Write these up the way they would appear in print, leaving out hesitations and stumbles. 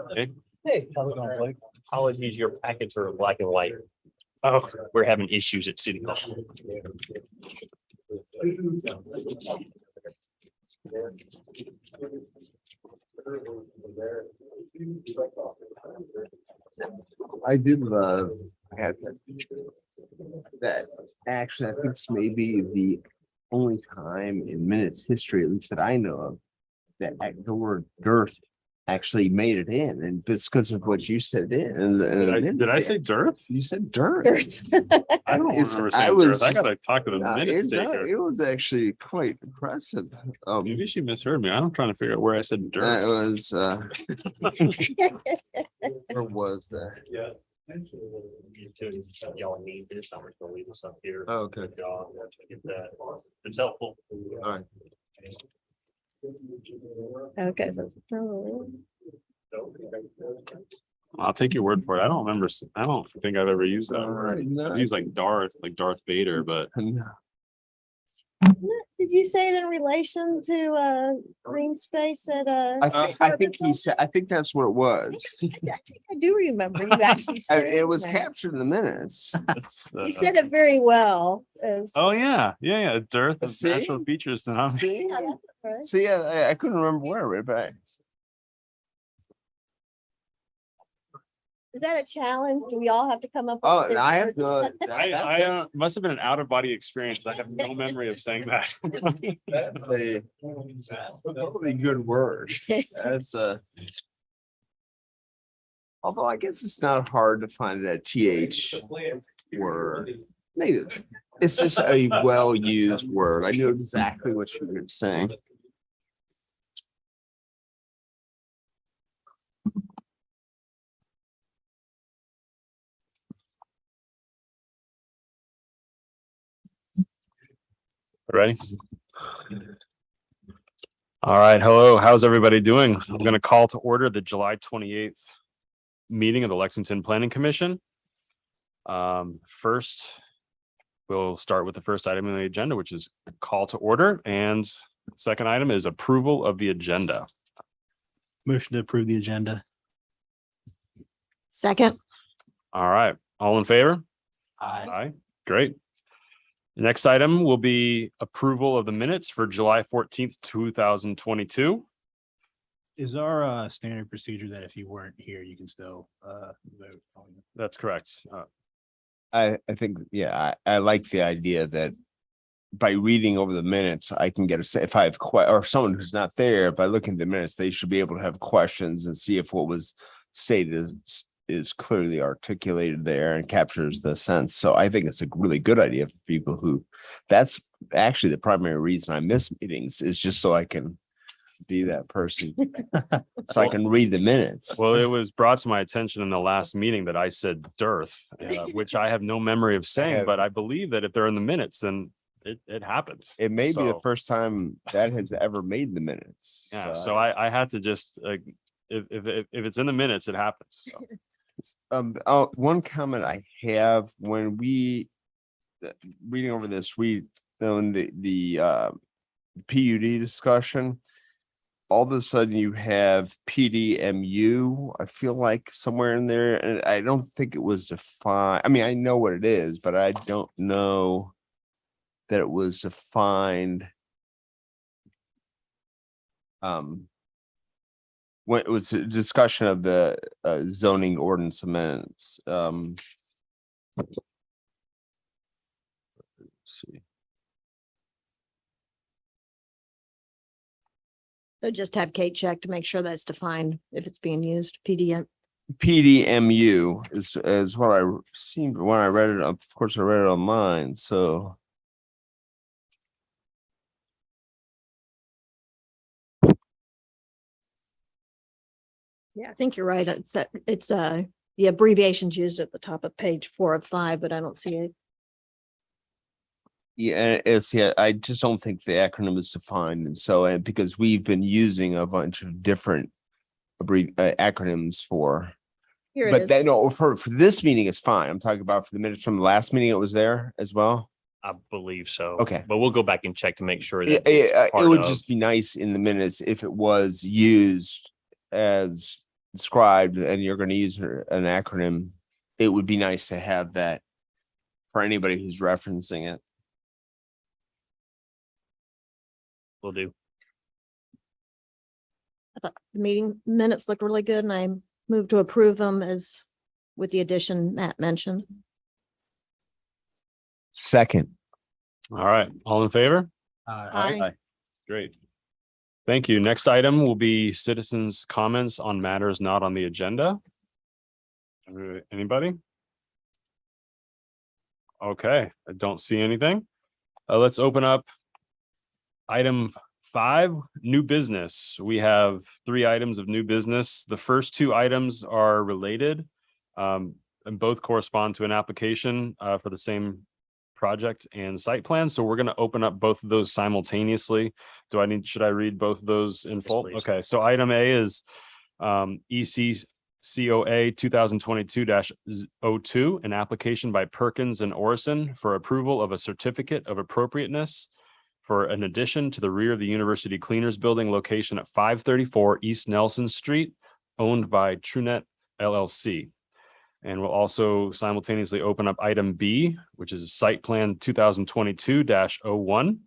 Okay. Hey, how's it going, Blake? Apologies, your packets are black and white. Oh, we're having issues at City Hall. I do love that. Actually, I think it's maybe the only time in minutes history, at least that I know of, that the word girth actually made it in, and it's because of what you said in. Did I say dearth? You said dirt. I don't It's- remember I saying was- dearth. I gotta talk to the minutes taker. It was actually quite impressive. Maybe she misheard me. I'm trying to figure out where I said That dirt. was where was that? Yeah. Y'all need this. I'm just gonna leave this up here. Oh, okay. Y'all have to get that. It's helpful. All right. Okay, so it's I'll take your word for it. I don't remember. I don't think I've ever used that All word. right, no. I've used like Darth Vader, but No. Did you say it in relation to green space at I think he said, I think that's what it was. I do remember you actually said It was that. captured in the minutes. it's, You said it very well. oh yeah. Dearth of See? natural features. And See, Yeah, that's right. see, I couldn't remember where, but Is that a challenge? Do we all have to come up? oh, with I have different no. words? I must have been an out of body experience. I have no memory of saying that. That's a really good word. That's although I guess it's not hard to find a TH word. Maybe it's just a well-used word. I knew exactly what you were saying. Ready? All right. Hello. How's everybody doing? I'm going to call to order the July 28th meeting of the Lexington Planning Commission. First, we'll start with the first item on the agenda, which is call to order. And second item is approval of the agenda. Motion to approve the agenda. Second. All right. All in favor? Aye. Aye. Great. The next item will be approval of the minutes for July 14th, 2022. Is our standard procedure that if you weren't here, you can still vote? That's correct. I think, yeah, I like the idea that by reading over the minutes, I can get if I have or someone who's not there, by looking at the minutes, they should be able to have questions and see if what was stated is clearly articulated there and captures the sense. So I think it's a really good idea for people who, that's actually the primary reason I miss meetings, is just so I can be that person. So I can read the minutes. Well, it was brought to my attention in the last meeting that I said dearth, which I have no memory of saying, but I believe that if they're in the minutes, then it happened. It may be the So- first time that has ever made the minutes. Yeah. So I had to just if it's in the minutes, it happens. So. One comment I have when we reading over this, we in the PUD discussion, all of a sudden you have PDMU. I feel like somewhere in there, and I don't think it was defined. I mean, I know what it is, but I don't know that it was defined. When it was a discussion of the zoning ordinance amendments. Let's see. So just have Kate check to make sure that's defined if it's being used. PDMU is what I seen when I read it. Of course, I read it online. So Yeah, I think you're right. It's the abbreviations used at the top of page 4 of 5, but I don't see it. yeah, I just don't think the acronym is defined, and so because we've been using a bunch of different acronyms for. Here it But is. then, no, for this meeting, it's fine. I'm talking about for the minutes from the last meeting, it was there as well. I believe so. Okay. But we'll go back and check to make sure that It it's part would of- just be nice in the minutes if it was used as described and you're going to use an acronym, it would be nice to have that for anybody who's referencing it. Will do. I thought the meeting minutes looked really good and I moved to approve them as with the addition Matt mentioned. Second. All right, all in favor? Aye. Great. Thank you. Next item will be citizens' comments on matters not on the agenda. Anybody? Okay, I don't see anything. Let's open up item 5, new business. We have 3 items of new business. The first 2 items are related and both correspond to an application for the same project and site plan. So we're going to open up both of those simultaneously. Should I read both of those in full? please. Okay, so item A is ECCOA 2022-02, an application by Perkins and Orison for approval of a certificate of appropriateness for an addition to the rear of the University Cleaners Building location at 534 East Nelson Street, owned by TrueNet LLC. And we'll also simultaneously open up item B, which is site plan 2022-01,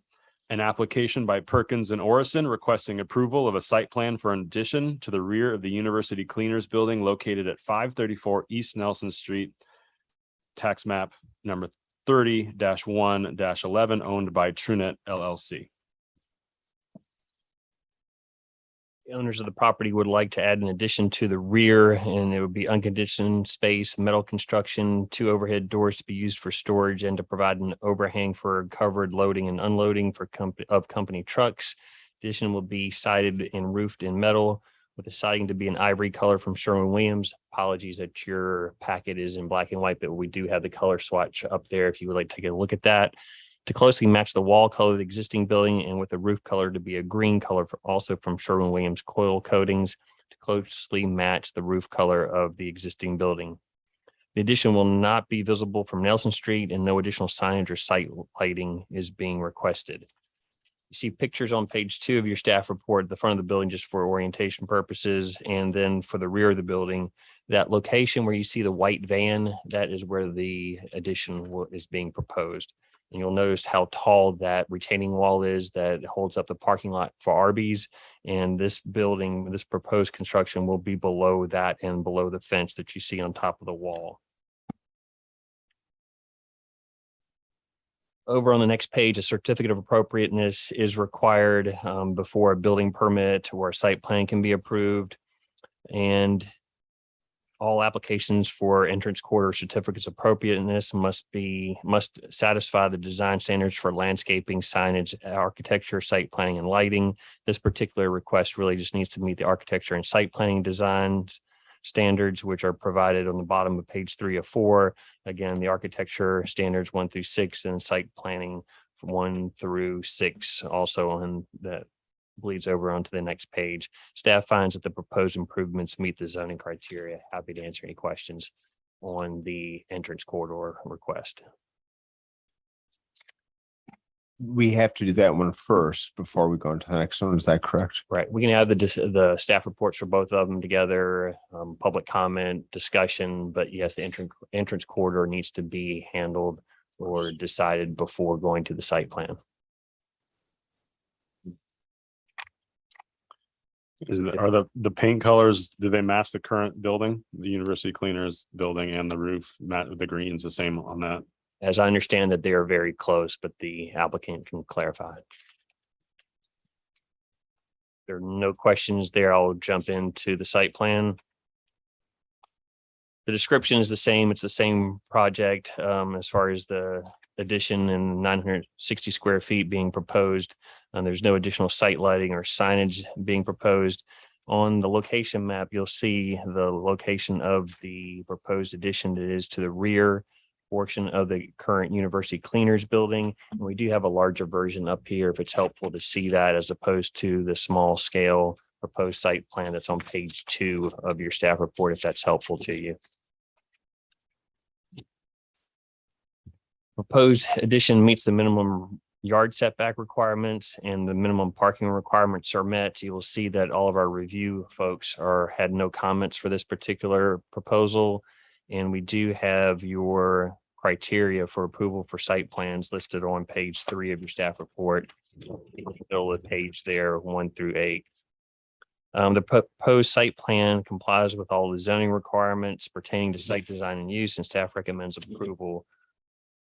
an application by Perkins and Orison requesting approval of a site plan for an addition to the rear of the University Cleaners Building located at 534 East Nelson Street, tax map number 30-1-11, owned by TrueNet LLC. The owners of the property would like to add an addition to the rear, and it would be unconditioned space, metal construction, 2 overhead doors to be used for storage and to provide an overhang for covered loading and unloading for company trucks. The addition will be sided and roofed in metal with the siding to be an ivory color from Sherwin-Williams. Apologies that your packet is in black and white, but we do have the color swatch up there if you would like to take a look at that. To closely match the wall color of the existing building, and with the roof color to be a green color also from Sherwin-Williams coil coatings to closely match the roof color of the existing building. The addition will not be visible from Nelson Street, and no additional signage or site lighting is being requested. You see pictures on page 2 of your staff report at the front of the building just for orientation purposes, and then for the rear of the building, that location where you see the white van, that is where the addition is being proposed. And you'll notice how tall that retaining wall is that holds up the parking lot for Arby's. And this building, this proposed construction will be below that and below the fence that you see on top of the wall. Over on the next page, a certificate of appropriateness is required before a building permit or a site plan can be approved. And all applications for entrance corridor certificates of appropriateness must satisfy the design standards for landscaping, signage, architecture, site planning, and lighting. This particular request really just needs to meet the architecture and site planning designs standards, which are provided on the bottom of page 3 of 4. Again, the architecture standards 1 through 6 and site planning 1 through 6 also on that bleeds over onto the next page. Staff finds that the proposed improvements meet the zoning criteria. Happy to answer any questions on the entrance corridor request. We have to do that one first before we go into the next one. Is that correct? Right. We can have the staff reports for both of them together, public comment, discussion, but yes, the entrance corridor needs to be handled or decided before going to the site plan. Are the paint colors, do they match the current building, the University Cleaners building, and the roof, the green's the same on that? As I understand that they are very close, but the applicant can clarify. There are no questions there. I'll jump into the site plan. The description is the same. It's the same project as far as the addition and 960 square feet being proposed. There's no additional site lighting or signage being proposed. On the location map, you'll see the location of the proposed addition that is to the rear portion of the current University Cleaners building. And we do have a larger version up here if it's helpful to see that, as opposed to the small scale proposed site plan that's on page 2 of your staff report, if that's helpful to you. Proposed addition meets the minimum yard setback requirements and the minimum parking requirements are met, you will see that all of our review folks had no comments for this particular proposal. And we do have your criteria for approval for site plans listed on page 3 of your staff report. Middle of the page there, 1 through 8. The proposed site plan complies with all the zoning requirements pertaining to site design and use, and staff recommends approval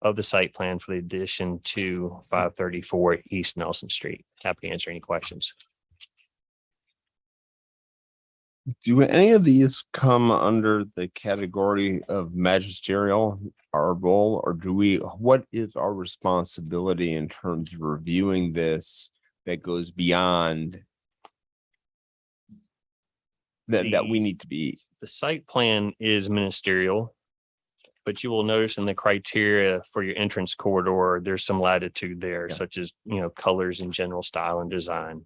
of the site plan for the addition to 534 East Nelson Street. Happy to answer any questions. Do any of these come under the category of magisterial, our role, or what is our responsibility in terms of reviewing this that goes beyond that we need to be? The site plan is ministerial, but you will notice in the criteria for your entrance corridor, there's some latitude there, Yeah. such as, colors and general style and design.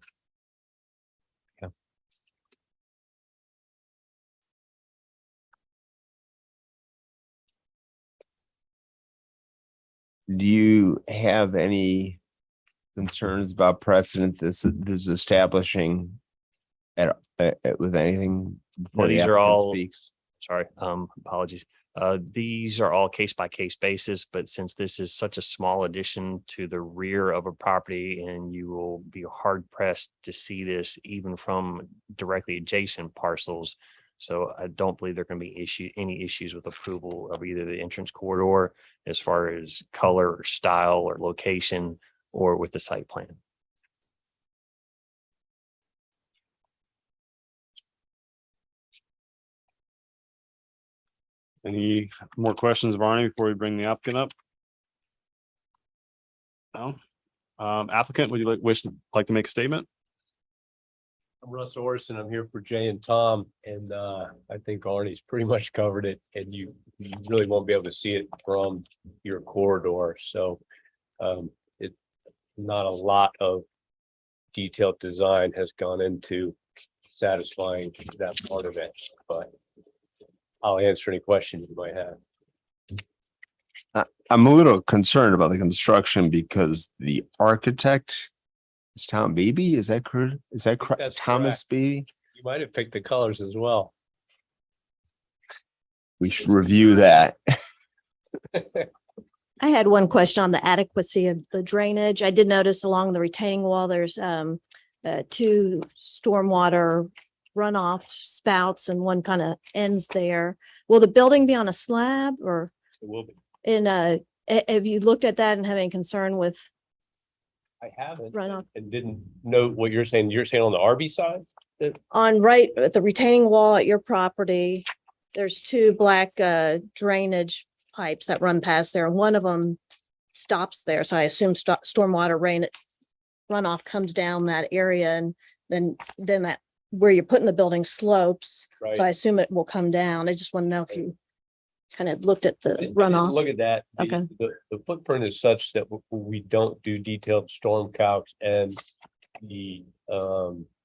Do you have any concerns about precedent this is establishing with anything? before the these are applicant all- speaks? Sorry, apologies. These are all case by case basis, but since this is such a small addition to the rear of a property, and you will be hard pressed to see this even from directly adjacent parcels. So I don't believe there can be any issues with approval of either the entrance corridor as far as color or style or location, or with the site plan. Any more questions, Barney, before we bring the applicant up? No. Applicant, would you like to make a statement? I'm Russ Orson. I'm here for Jay and Tom, and I think Arnie's pretty much covered it, and you really won't be able to see it from your corridor. So it not a lot of detailed design has gone into satisfying that part of it, but I'll answer any questions you might have. I'm a little concerned about the construction because the architect is Tom Beebe. Is that correct? Is that correct? That's Thomas Beebe? You might have picked the colors as well. We should review that. I had one question on the adequacy of the drainage. I did notice along the retaining wall, there's 2 stormwater runoff spouts and one kind of ends there. Will the building be on a slab or It will be. have you looked at that and have any concern with I haven't runoff? and didn't know what you're saying. You're saying on the RV side? On right at the retaining wall at your property, there's 2 black drainage pipes that run past there, and one of them stops there. So I assume stormwater runoff comes down that area, and then that where you're putting the building slopes. So I Right. assume it will come down. I just want to know if you kind of looked at the I didn't runoff. Look at that. Okay. The footprint is such that we don't do detailed storm calcs, and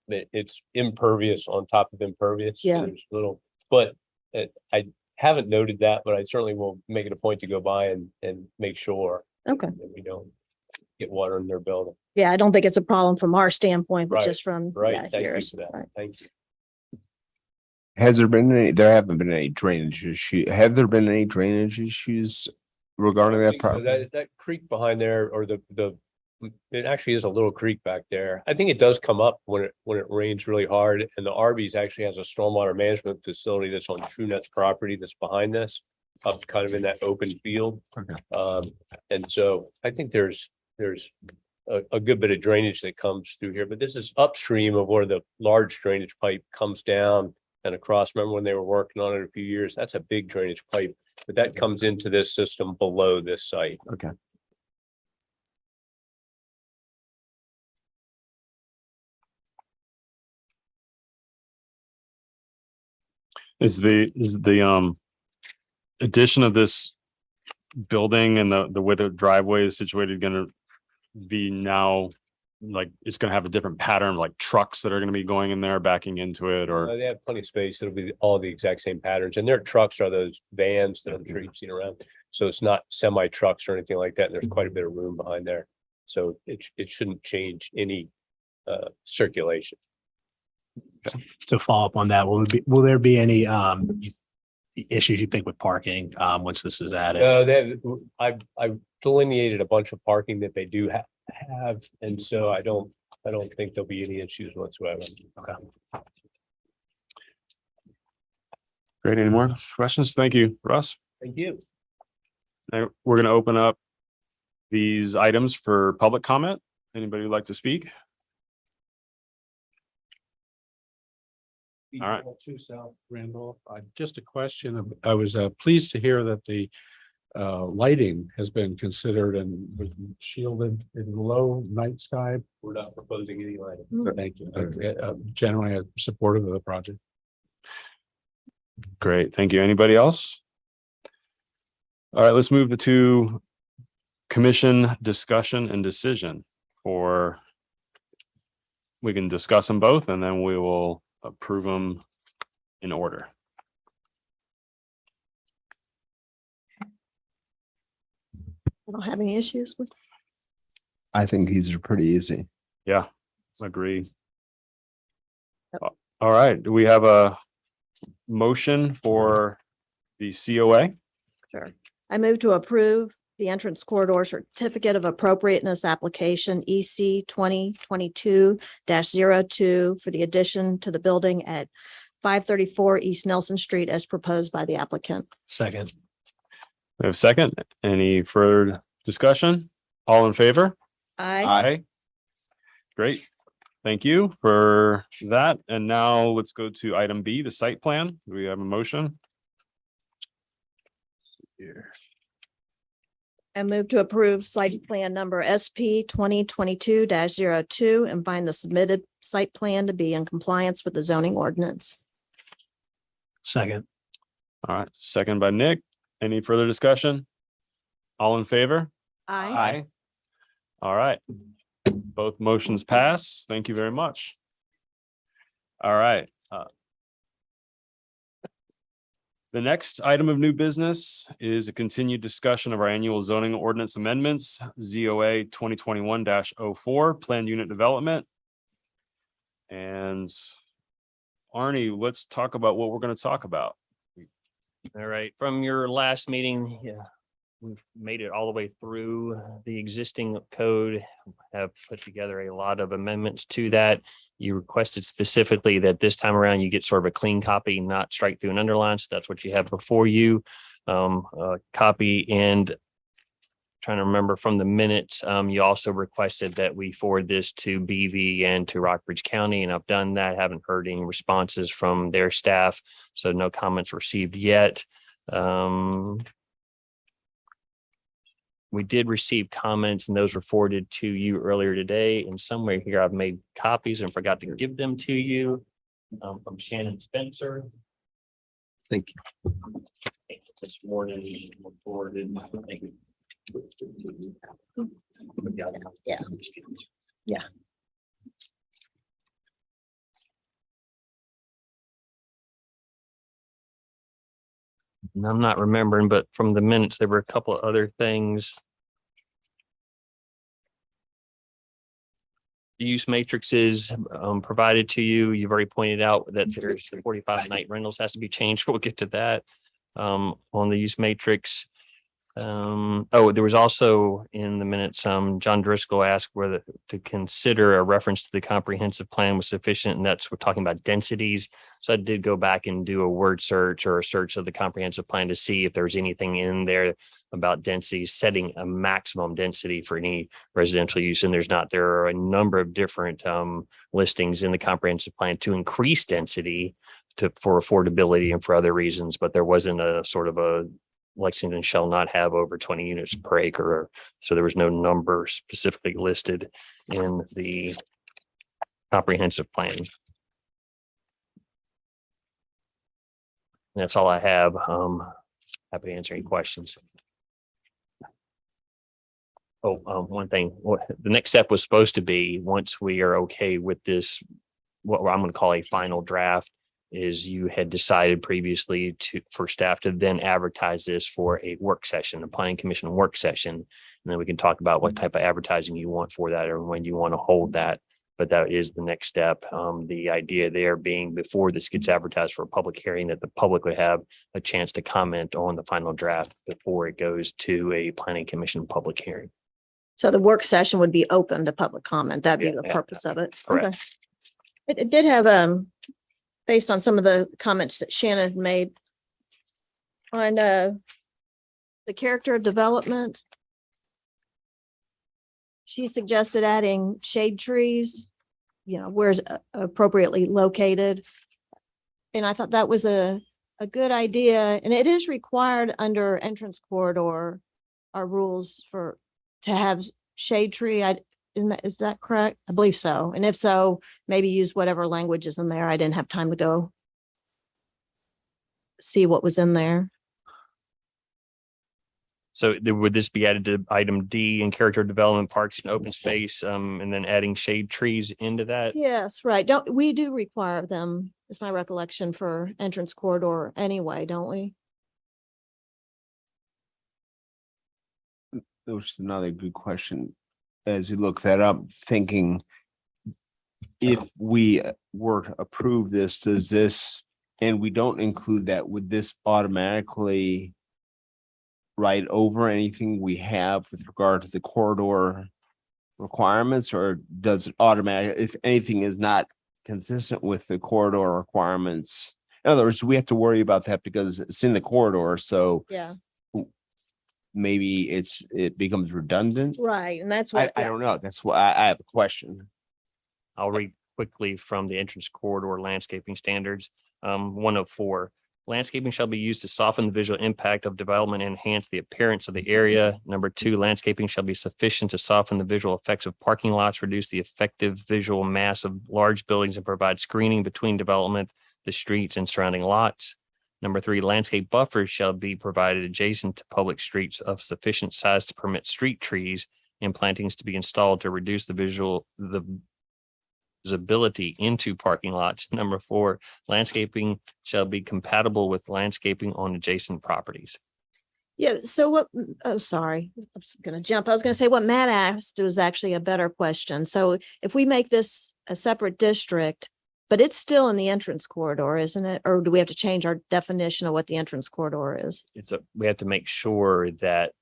it's impervious on top of impervious. So Yeah. there's little, but I haven't noted that, but I certainly will make it a point to go by and make sure Okay. that we don't get water in their building. Yeah, I don't think it's a problem from our standpoint, but Right, just from Right. yeah, Thank you yours. for that. Right. Thank you. There haven't been any drainage issue. Have there been any drainage issues regarding I that think so. property? That creek behind there, or it actually is a little creek back there. I think it does come up when it rains really hard, and the Arby's actually has a stormwater management facility that's on TrueNet's property that's behind this, up kind of in that open field. Okay. And so I think there's a good bit of drainage that comes through here, but this is upstream of where the large drainage pipe comes down and across. Remember when they were working on it a few years? That's a big drainage pipe, but that comes into this system below this site. Okay. Is the addition of this building and the way the driveway is situated gonna be now, like, it's gonna have a different pattern, like trucks that are gonna be going in there, backing into it, or? They have plenty of space. It'll be all the exact same patterns, and their trucks are those vans that I'm sure you've seen around. So it's not semi trucks or anything like that. And there's quite a bit of room behind there. So it shouldn't change any circulation. To follow up on that, will there be any issues you think with parking once this is added? No, I've delineated a bunch of parking that they do have, and so I don't think there'll be any issues whatsoever. Okay. Great. Any more questions? Thank you, Russ. Thank you. Now we're going to open up these items for public comment. Anybody would like to speak? All right. To South Randolph, just a question. I was pleased to hear that the lighting has been considered and was shielded in low night sky. We're not proposing any lighting. Thank you. Generally, I'm supportive of the project. Great. Thank you. Anybody else? All right, let's move to commission discussion and decision for, we can discuss them both and then we will approve them in order. I don't have any issues with. I think these are pretty easy. Yeah, agree. All right, do we have a motion for the COA? Sure. I move to approve the entrance corridor certificate of appropriateness application EC 2022-02 for the addition to the building at 534 East Nelson Street as proposed by the applicant. Second. We have a second. Any further discussion? All in favor? Aye. Great. Thank you for that. And now let's go to item B, the site plan. Do we have a motion? Here. I move to approve site plan number SP 2022-02 and find the submitted site plan to be in compliance with the zoning ordinance. Second. All right, second by Nick. Any further discussion? All in favor? Aye. All right. Both motions pass. Thank you very much. All right. The next item of new business is a continued discussion of our annual zoning ordinance amendments, ZOA 2021-04, planned unit development. And Arnie, let's talk about what we're going to talk about. All right, from your last meeting, yeah, we've made it all the way through the existing code, have put together a lot of amendments to that. You requested specifically that this time around you get sort of a clean copy, not strike through and underline. So that's what you have before you. A copy, and trying to remember from the minutes, you also requested that we forward this to BV and to Rockbridge County, and I've done that. Haven't heard any responses from their staff, so no comments received yet. We did receive comments, and those were forwarded to you earlier today. In somewhere here, I've made copies and forgot to give them to you from Shannon Spencer. Thank you. This morning forwarded. Thank you. Yeah. Yeah. And I'm not remembering, but from the minutes, there were a couple of other things. The use matrix is provided to you. You've already pointed out that there's the 45 night rentals has to be changed. We'll get to that on the use matrix. There was also in the minutes, John Driscoll asked whether to consider a reference to the comprehensive plan was sufficient, and that's, we're talking about densities. So I did go back and do a word search or a search of the comprehensive plan to see if there's anything in there about densities, setting a maximum density for any residential use, and there's not. There are a number of different listings in the comprehensive plan to increase density for affordability and for other reasons, but there wasn't a sort of a Lexington shall not have over 20 units per acre. So there was no number specifically listed in the comprehensive plan. And that's all I have. Happy to answer any questions. One thing, the next step was supposed to be, once we are okay with this, what I'm going to call a final draft, is you had decided previously for staff to then advertise this for a work session, a planning commission work session. And then we can talk about what type of advertising you want for that or when you want to hold that. But that is the next step. The idea there being before this gets advertised for a public hearing, that the public would have a chance to comment on the final draft before it goes to a planning commission public hearing. So the work session would be open to public comment. That'd be Yeah, the yeah, purpose of it. correct. Okay. It did have, based on some of the comments that Shannon made on, the character development. She suggested adding shade trees, where's appropriately located. And I thought that was a good idea. And it is required under entrance corridor, our rules to have shade tree. Is that correct? I believe so. And if so, maybe use whatever language is in there. I didn't have time to go see what was in there. So would this be added to item D in character development, parks and open space, and then adding shade trees into that? Yes, right. We do require them, is my recollection, for entrance corridor anyway, don't we? That was another good question. As you look that up, thinking if we were to approve this, does this, and we don't include that, would this automatically write over anything we have with regard to the corridor requirements, or does it automatic, if anything is not consistent with the corridor requirements? In other words, we have to worry about that because it's in the corridor, so Yeah, maybe it becomes redundant. right. And that's I what, don't know. That's why I have a question. I'll read quickly from the entrance corridor landscaping standards. 104. Landscaping shall be used to soften the visual impact of development and enhance the appearance of the area. Number 2, landscaping shall be sufficient to soften the visual effects of parking lots, reduce the effective visual mass of large buildings, and provide screening between development, the streets, and surrounding lots. Number 3, landscape buffers shall be provided adjacent to public streets of sufficient size to permit street trees and plantings to be installed to reduce the visibility into parking lots. Number 4, landscaping shall be compatible with landscaping on adjacent properties. yeah. So what, oh, sorry, I was going to jump. I was going to say what Matt asked was actually a better question. So if we make this a separate district, but it's still in the entrance corridor, isn't it? Or do we have to change our definition of what the entrance corridor is? We have to make sure that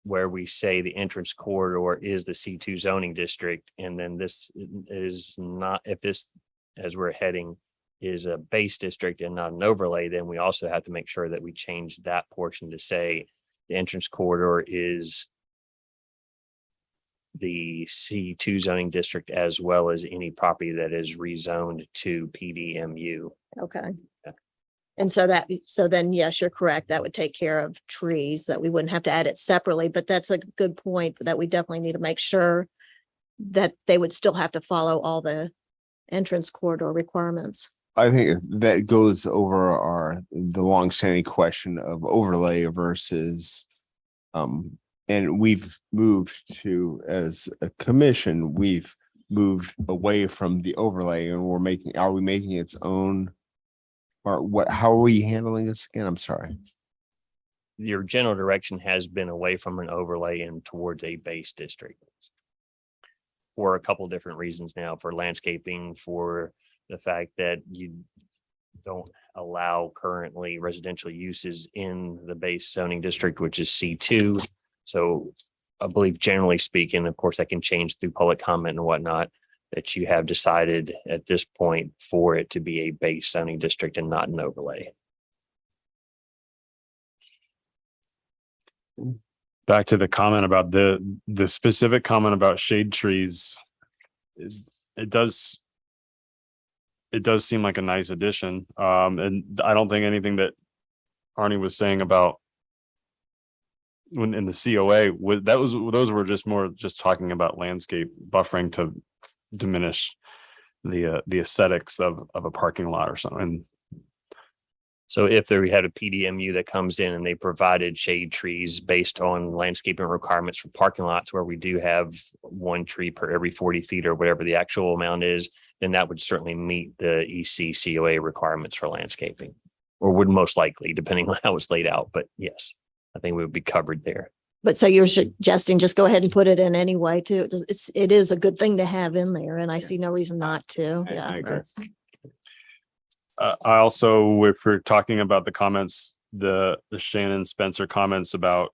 where we say the entrance corridor is the C2 zoning district, and then this is not, if this, as we're heading, is a base district and not an overlay, then we also have to make sure that we change that portion to say the entrance corridor is the C2 zoning district, as well as any property that is rezoned to PDMU. Okay. Yeah. And so then, yes, you're correct. That would take care of trees, that we wouldn't have to add it separately, but that's a good point, that we definitely need to make sure that they would still have to follow all the entrance corridor requirements. I think that goes over the longstanding question of overlay versus, and we've moved to, as a commission, we've moved away from the overlay, and are we making its own? Or what, how are we handling this again? I'm sorry. Your general direction has been away from an overlay and towards a base district for a couple different reasons now, for landscaping, for the fact that you don't allow currently residential uses in the base zoning district, which is C2. So I believe, generally speaking, of course, that can change through public comment and whatnot, that you have decided at this point for it to be a base zoning district and not an overlay. Back to the comment about the specific comment about shade trees. It does seem like a nice addition. And I don't think anything that Arnie was saying about when in the COA those were just more just talking about landscape buffering to diminish the aesthetics of a parking lot or something. So if we had a PDMU that comes in and they provided shade trees based on landscaping requirements for parking lots, where we do have one tree per every 40 feet or whatever the actual amount is, then that would certainly meet the EC COA requirements for landscaping, or would most likely, depending on how it's laid out. But yes, I think we would be covered there. But so you're suggesting just go ahead and put it in anyway too. It is a good thing to have in there and I see no reason not to. I Yeah. agree. I also, if we're talking about the comments, the Shannon Spencer comments about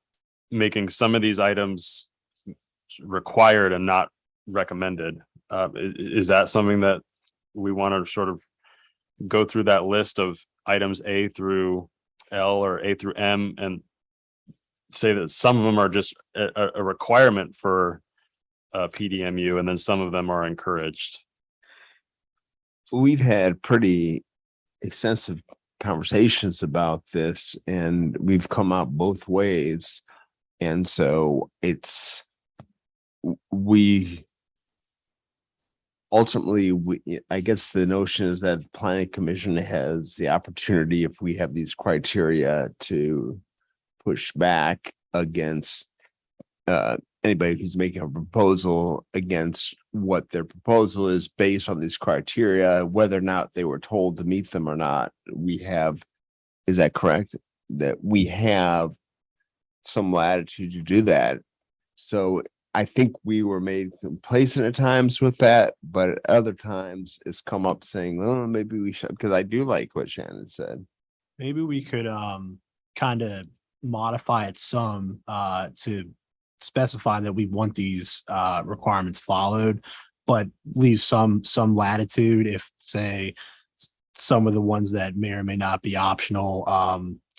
making some of these items required and not recommended. Is that something that we want to sort of go through that list of items A through L or A through M and say that some of them are just a requirement for PDMU and then some of them are encouraged? We've had pretty extensive conversations about this and we've come out both ways. And so I guess the notion is that the planning commission has the opportunity, if we have these criteria, to push back against anybody who's making a proposal against what their proposal is based on these criteria, whether or not they were told to meet them or not. Is that correct? That we have some latitude to do that. So I think we were made complacent at times with that, but at other times it's come up saying, well, maybe we should, because I do like what Shannon said. Maybe we could kind of modify it some to specify that we want these requirements followed, but leave some latitude if, say, some of the ones that may or may not be optional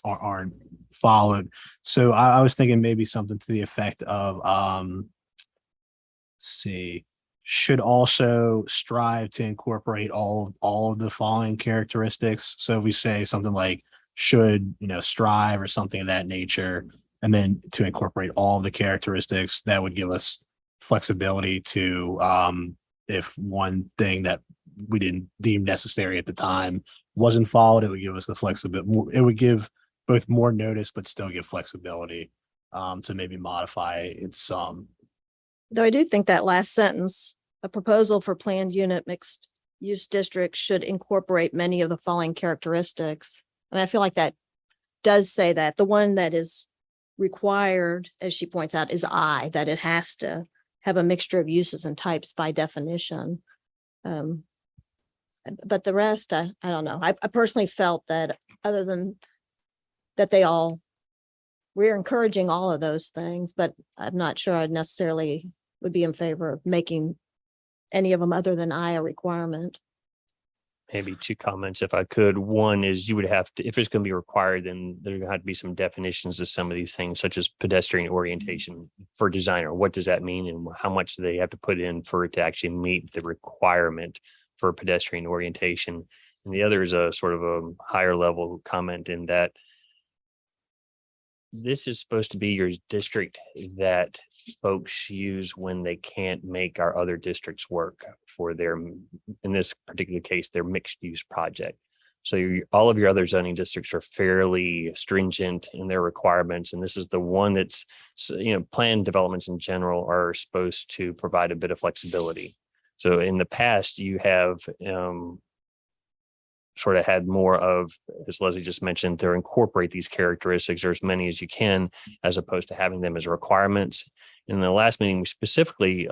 aren't followed. So I was thinking maybe something to the effect of should also strive to incorporate all of the following characteristics. So if we say something like should, strive or something of that nature, and then to incorporate all of the characteristics, that would give us flexibility to if one thing that we didn't deem necessary at the time wasn't followed, it would give us the flexibility. It would give both more notice, but still give flexibility to maybe modify it some. Though I do think that last sentence, a proposal for planned unit mixed use district should incorporate many of the following characteristics. I mean, I feel like that does say that the one that is required, as she points out, is that it has to have a mixture of uses and types by definition. But the rest, I don't know. I personally felt that other than that we're encouraging all of those things, but I'm not sure I necessarily would be in favor of making any of them other than a requirement. Maybe two comments if I could. One is you would have to, if it's going to be required, then there's going to have to be some definitions of some of these things, such as pedestrian orientation for designer. What does that mean and how much do they have to put in for it to actually meet the requirement for pedestrian orientation? And the other is a sort of a higher level comment in that this is supposed to be your district that folks use when they can't make our other districts work for their, in this particular case, their mixed use project. So all of your other zoning districts are fairly stringent in their requirements. And this is the one that's, planned developments in general are supposed to provide a bit of flexibility. So in the past, you have sort of had more of, as Leslie just mentioned, to incorporate these characteristics or as many as you can, as opposed to having them as requirements. In the last meeting, we specifically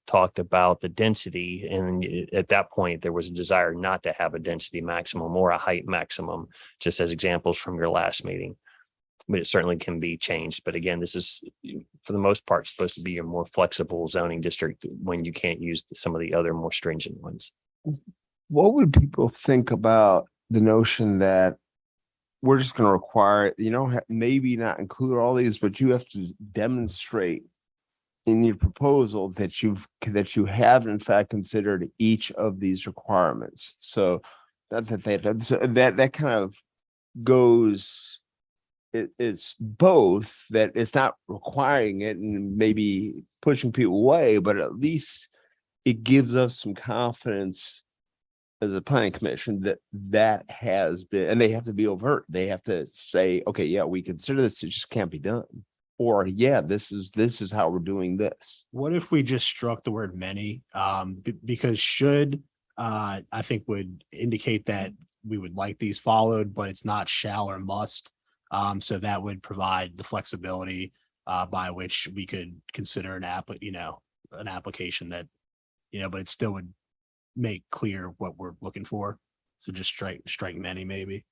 talked about the density. And at that point, there was a desire not to have a density maximum or a height maximum, just as examples from your last meeting. But it certainly can be changed. But again, this is, for the most part, supposed to be a more flexible zoning district when you can't use some of the other more stringent ones. What would people think about the notion that we're just going to require, maybe not include all these, but you have to demonstrate in your proposal that you have in fact considered each of these requirements. So that kind of goes, it's both that it's not requiring it and maybe pushing people away, but at least it gives us some confidence as a planning commission that has been, and they have to be overt. They have to say, okay, yeah, we consider this, it just can't be done. Or yeah, this is how we're doing this. What if we just struck the word many? Because should I think would indicate that we would like these followed, but it's not shall or must. So that would provide the flexibility by which we could consider an an application that, but it still would make clear what we're looking for. So just strike many maybe.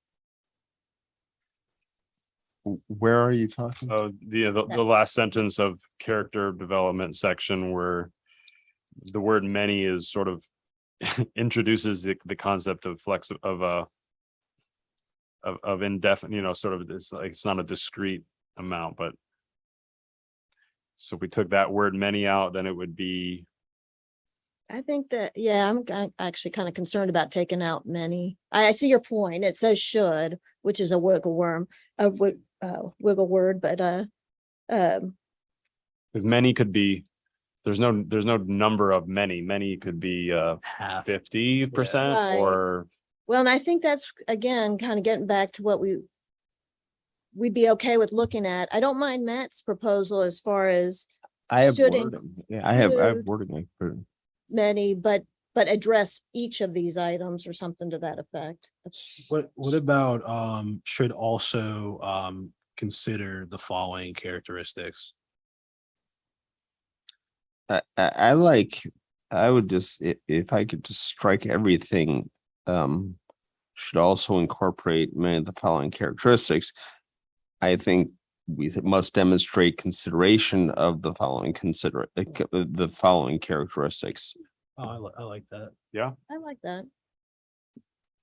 Where are you talking? Oh, the last sentence of character development section where the word many is sort of introduces the concept of of indefinite, sort of it's like it's not a discrete amount, but so if we took that word many out, then it would be I think that, yeah, I'm actually kind of concerned about taking out many. I see your point. It says should, which is a wiggle word, but because many could be there's no number of many could be Half. 50% Right. or well, and I think that's again kind of getting back to what we'd be okay with looking at. I don't mind Matt's proposal as far as I have should wording. Yeah, I have include- wording. I put in. many, but address each of these items or something to that effect. What about should also consider the following characteristics? I like, I would just, if I could just strike everything, should also incorporate many of the following characteristics. I think we must demonstrate consideration of the following the following characteristics. Oh, I like that. I like that.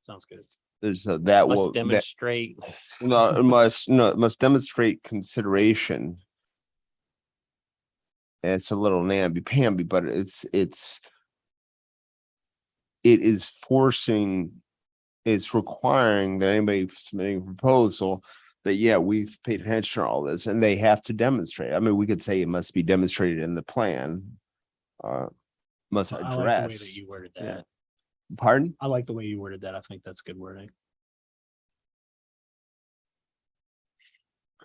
Sounds good. Is that will Must demonstrate. it must demonstrate consideration. It's a little namby-pamby, but it is it's requiring that anybody submitting a proposal that, yeah, we've paid attention to all this and they have to demonstrate. I mean, we could say it must be demonstrated in the plan. Must I like the way that address. you worded Yeah. that. Pardon? I like the way you worded that. I think that's good wording.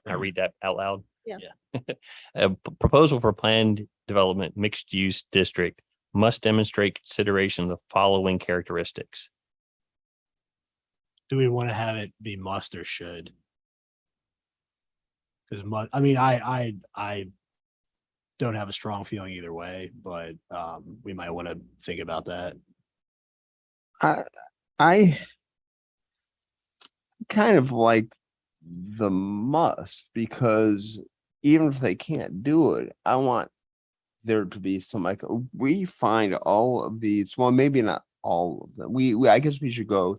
Can I read that out loud? Yeah. A proposal for planned development mixed use district must demonstrate consideration of the following characteristics. Do we want to have it be must or should? Because I mean, I don't have a strong feeling either way, but we might want to think about that. I kind of like the must, because even if they can't do it, I want there to be some, like, we find all of these, well, maybe not all of them. I guess we should go.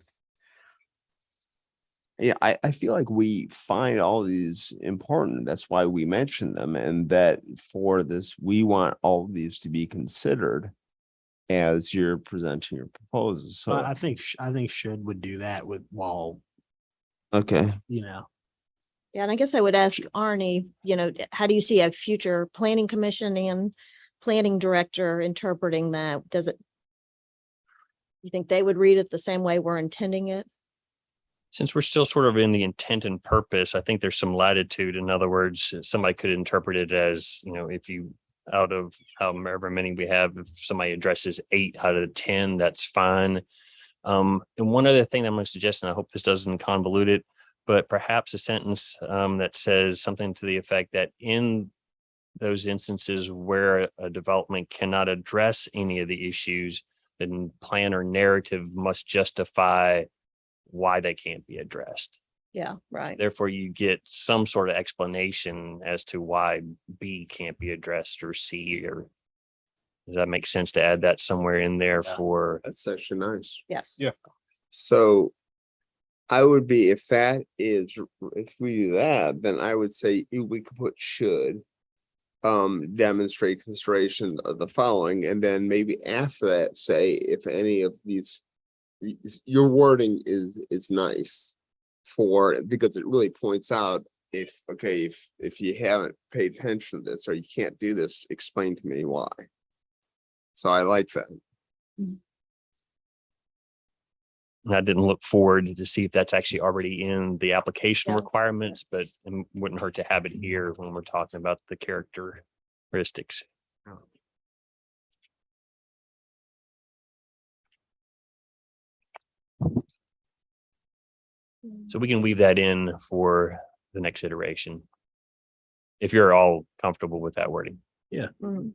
Yeah, I feel like we find all these important. That's why we mention them, and that for this, we want all of these to be considered as you're presenting your proposals. So I think should would do that with okay. Yeah, and I guess I would ask Arnie, how do you see a future planning commission and planning director interpreting that? You think they would read it the same way we're intending it? Since we're still sort of in the intent and purpose, I think there's some latitude. In other words, somebody could interpret it as, if you, out of however many we have, if somebody addresses 8 out of 10, that's fine. And one other thing I'm going to suggest, and I hope this doesn't convolute it, but perhaps a sentence that says something to the effect that in those instances where a development cannot address any of the issues, then plan or narrative must justify why they can't be addressed. Yeah, right. Therefore, you get some sort of explanation as to why B can't be addressed or C, or does that make sense to add that somewhere in there for? That's actually nice. Yes. Yeah. So I would be, if we do that, then I would say we could put should demonstrate consideration of the following, and then maybe after that say if any of these, your wording is nice because it really points out if you haven't paid attention to this or you can't do this, explain to me why. So I like that. And I didn't look forward to see if that's actually already in the application Yeah. requirements, but it wouldn't hurt to have it here when we're talking about the characteristics. So we can leave that in for the next iteration. If you're all comfortable with that wording. Mm.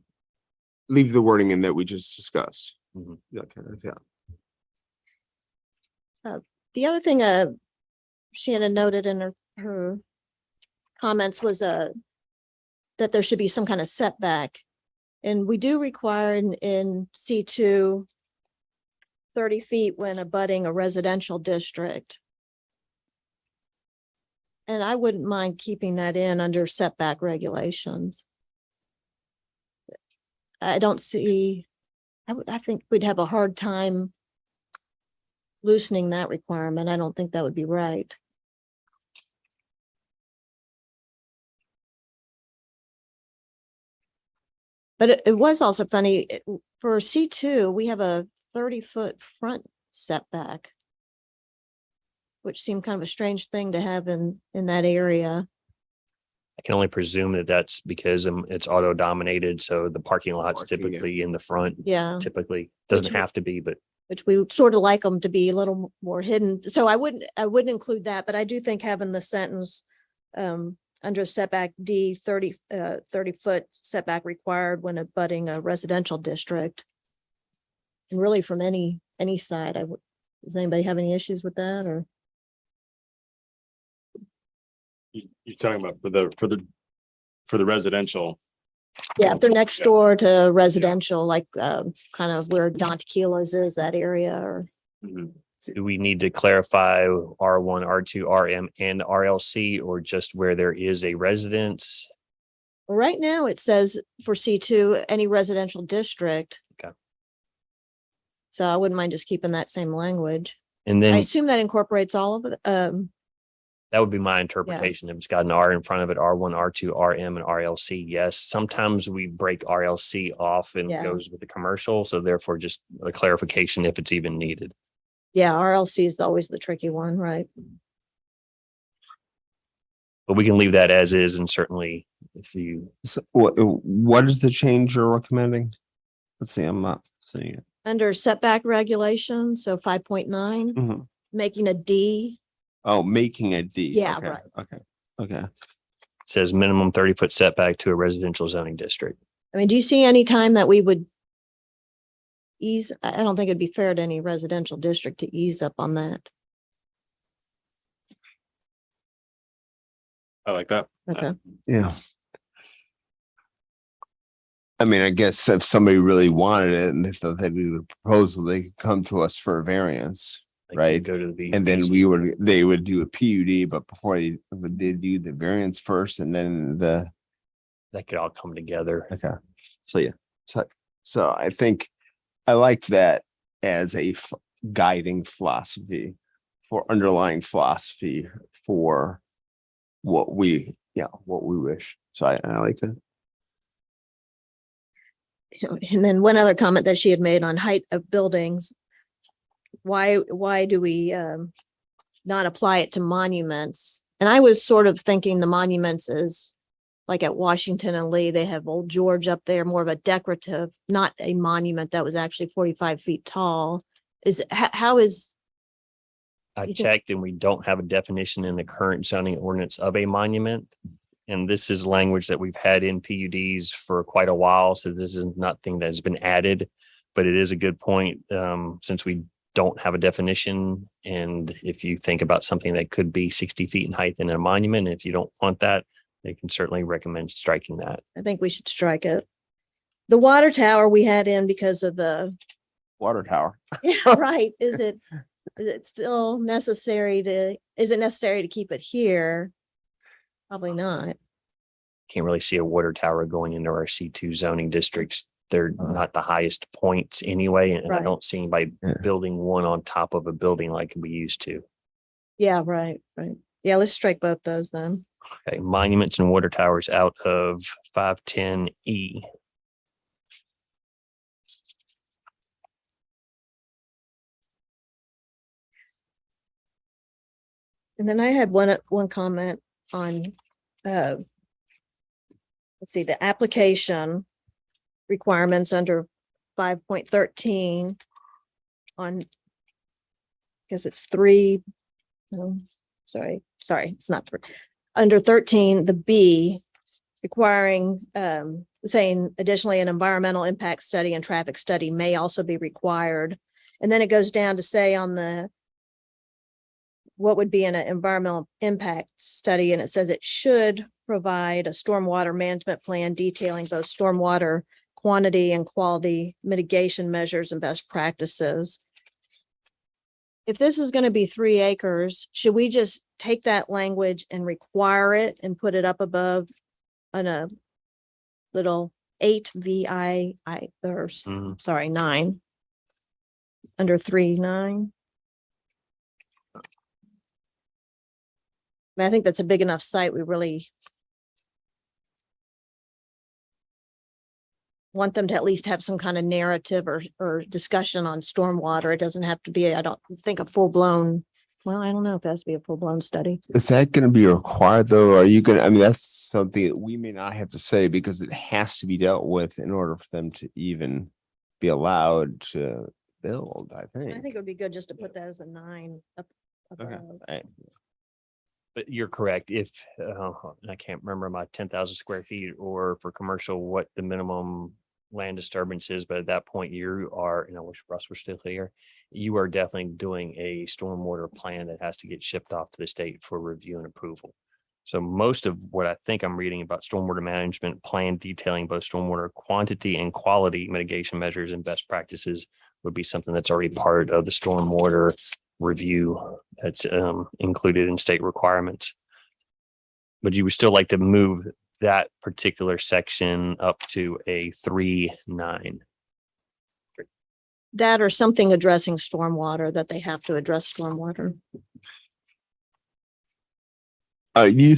Leave the wording in that we just discussed. Mhm. Yeah, kind of, yeah. The other thing, Shannon noted in her comments was, that there should be some kind of setback. And we do require in C2 30 feet when abutting a residential district. And I wouldn't mind keeping that in under setback regulations. I don't see, I think we'd have a hard time loosening that requirement. I don't think that would be right. But it was also funny, for C2, we have a 30-foot front setback, which seemed kind of a strange thing to have in that area. I can only presume that that's because it's auto dominated. So the parking lot's Parking, yeah. typically in the front. Yeah, Typically doesn't Which- have to be, but which we would sort of like them to be a little more hidden. So I wouldn't include that, but I do think having the sentence under setback D 30-foot setback required when abutting a residential district. And really from any side, does anybody have any issues with that or? You're talking about for the residential. Yeah, if they're next Yeah. door to residential, like kind of where Don Tequila's is, that area, or do we need to clarify R1, R2, RM and RLC or just where there is a residence? well, right now it says for C2, any residential district. Okay. So I wouldn't mind just keeping that same language. And I then assume that incorporates all of it. that would be my interpretation. If it's got an R in front of it, R1, R2, RM and RLC. Yes. Sometimes we break RLC off and it Yeah. goes with the commercial. So therefore just a clarification if it's even needed. Yeah, RLC is always the tricky one, right? But we can leave that as is, and certainly if you, So what is the change you're recommending? Let's see, I'm not seeing it. Under setback regulations, so 5.9, Mhm. making a D. Oh, making a D. Yeah, Okay, right. Okay. it says minimum 30-foot setback to a residential zoning district. I mean, do you see any time that we would ease? I don't think it'd be fair to any residential district to ease up on that. I like that. Okay. Yeah. I mean, I guess if somebody really wanted it and they thought they'd do a proposal, they could come to us for a variance. Like you Right. Go to the. And then BZA. they would do a PUD, but before they do the variance first and then That could all come together. okay. So, yeah, so I think I like that as a guiding philosophy underlying philosophy for what we wish. So I like that. And then one other comment that she had made on height of buildings. Why do we not apply it to monuments? And I was sort of thinking the monuments is like at Washington and Lee, they have Old George up there, more of a decorative, not a monument that was actually 45 feet tall. How is, I You think- checked and we don't have a definition in the current zoning ordinance of a monument. And this is language that we've had in PUDs for quite a while. So this is nothing that's been added, but it is a good point since we don't have a definition. And if you think about something that could be 60 feet in height in a monument, if you don't want that, they can certainly recommend striking that. I think we should strike it. The water tower we had in because of the, Water tower. yeah, right. Is it still necessary is it necessary to keep it here? Probably not. Can't really see a water tower going into our C2 zoning districts. They're not the highest points anyway. And I Right. don't see anybody Yeah. building one on top of a building like we used to. Yeah, right. Yeah, let's strike both those then. Okay, monuments and water towers out of 510E. And then I had one comment on, let's see, the application requirements under 5.13 on, because it's 3 Sorry, it's not three. Under 13, the B requiring, saying additionally, an environmental impact study and traffic study may also be required. And then it goes down to say on the what would be an environmental impact study, and it says it should provide a stormwater management plan detailing both stormwater quantity and quality mitigation measures and best practices. If this is going to be 3 acres, should we just take that language and require it and put it up above on a little 8 VI, sorry, 9 under 3.9? I think that's a big enough site. We really want them to at least have some kind of narrative or discussion on stormwater. It doesn't have to be, I don't think, a full blown, well, I don't know if it has to be a full blown study. Is that going to be required though? Are you going to, I mean, that's something that we may not have to say because it has to be dealt with in order for them to even be allowed to build, I I think. think it would be good just to put that as a 9 up Okay. above. Right. But you're correct. If, I can't remember my 10,000 square feet or for commercial, what the minimum land disturbance is, but at that point you are, and I wish Russ were still here, you are definitely doing a stormwater plan that has to get shipped off to the state for review and approval. So most of what I think I'm reading about stormwater management plan detailing both stormwater quantity and quality mitigation measures and best practices would be something that's already part of the stormwater review that's included in state requirements. But you would still like to move that particular section up to a 3.9. That or something addressing stormwater, that they have to address stormwater. Are you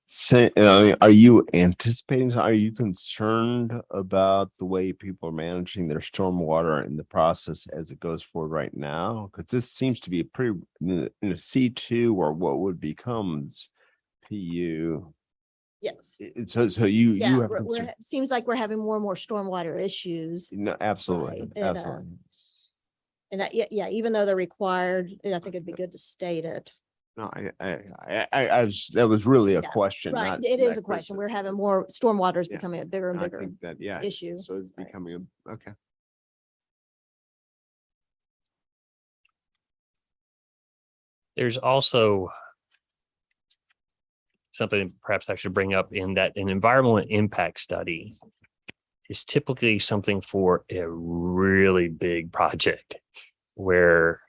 saying, are you anticipating, are you concerned about the way people are managing their stormwater in the process as it goes forward right now? Because this seems to be a pretty, in a C2 or what would becomes PU. Yes. So you Yeah, have, concern- seems like we're having more and more stormwater issues. no, absolutely, Right, and, absolutely. And yeah, even though they're required, I think it'd be good to state it. No, that was really a Yeah, question. Right, not- it is not a question. We're criticism. having more, stormwater is Yeah. becoming a bigger and I bigger think that, yeah. issue. So it's Right. becoming okay. There's also something perhaps I should bring up in that an environmental impact study is typically something for a really big project where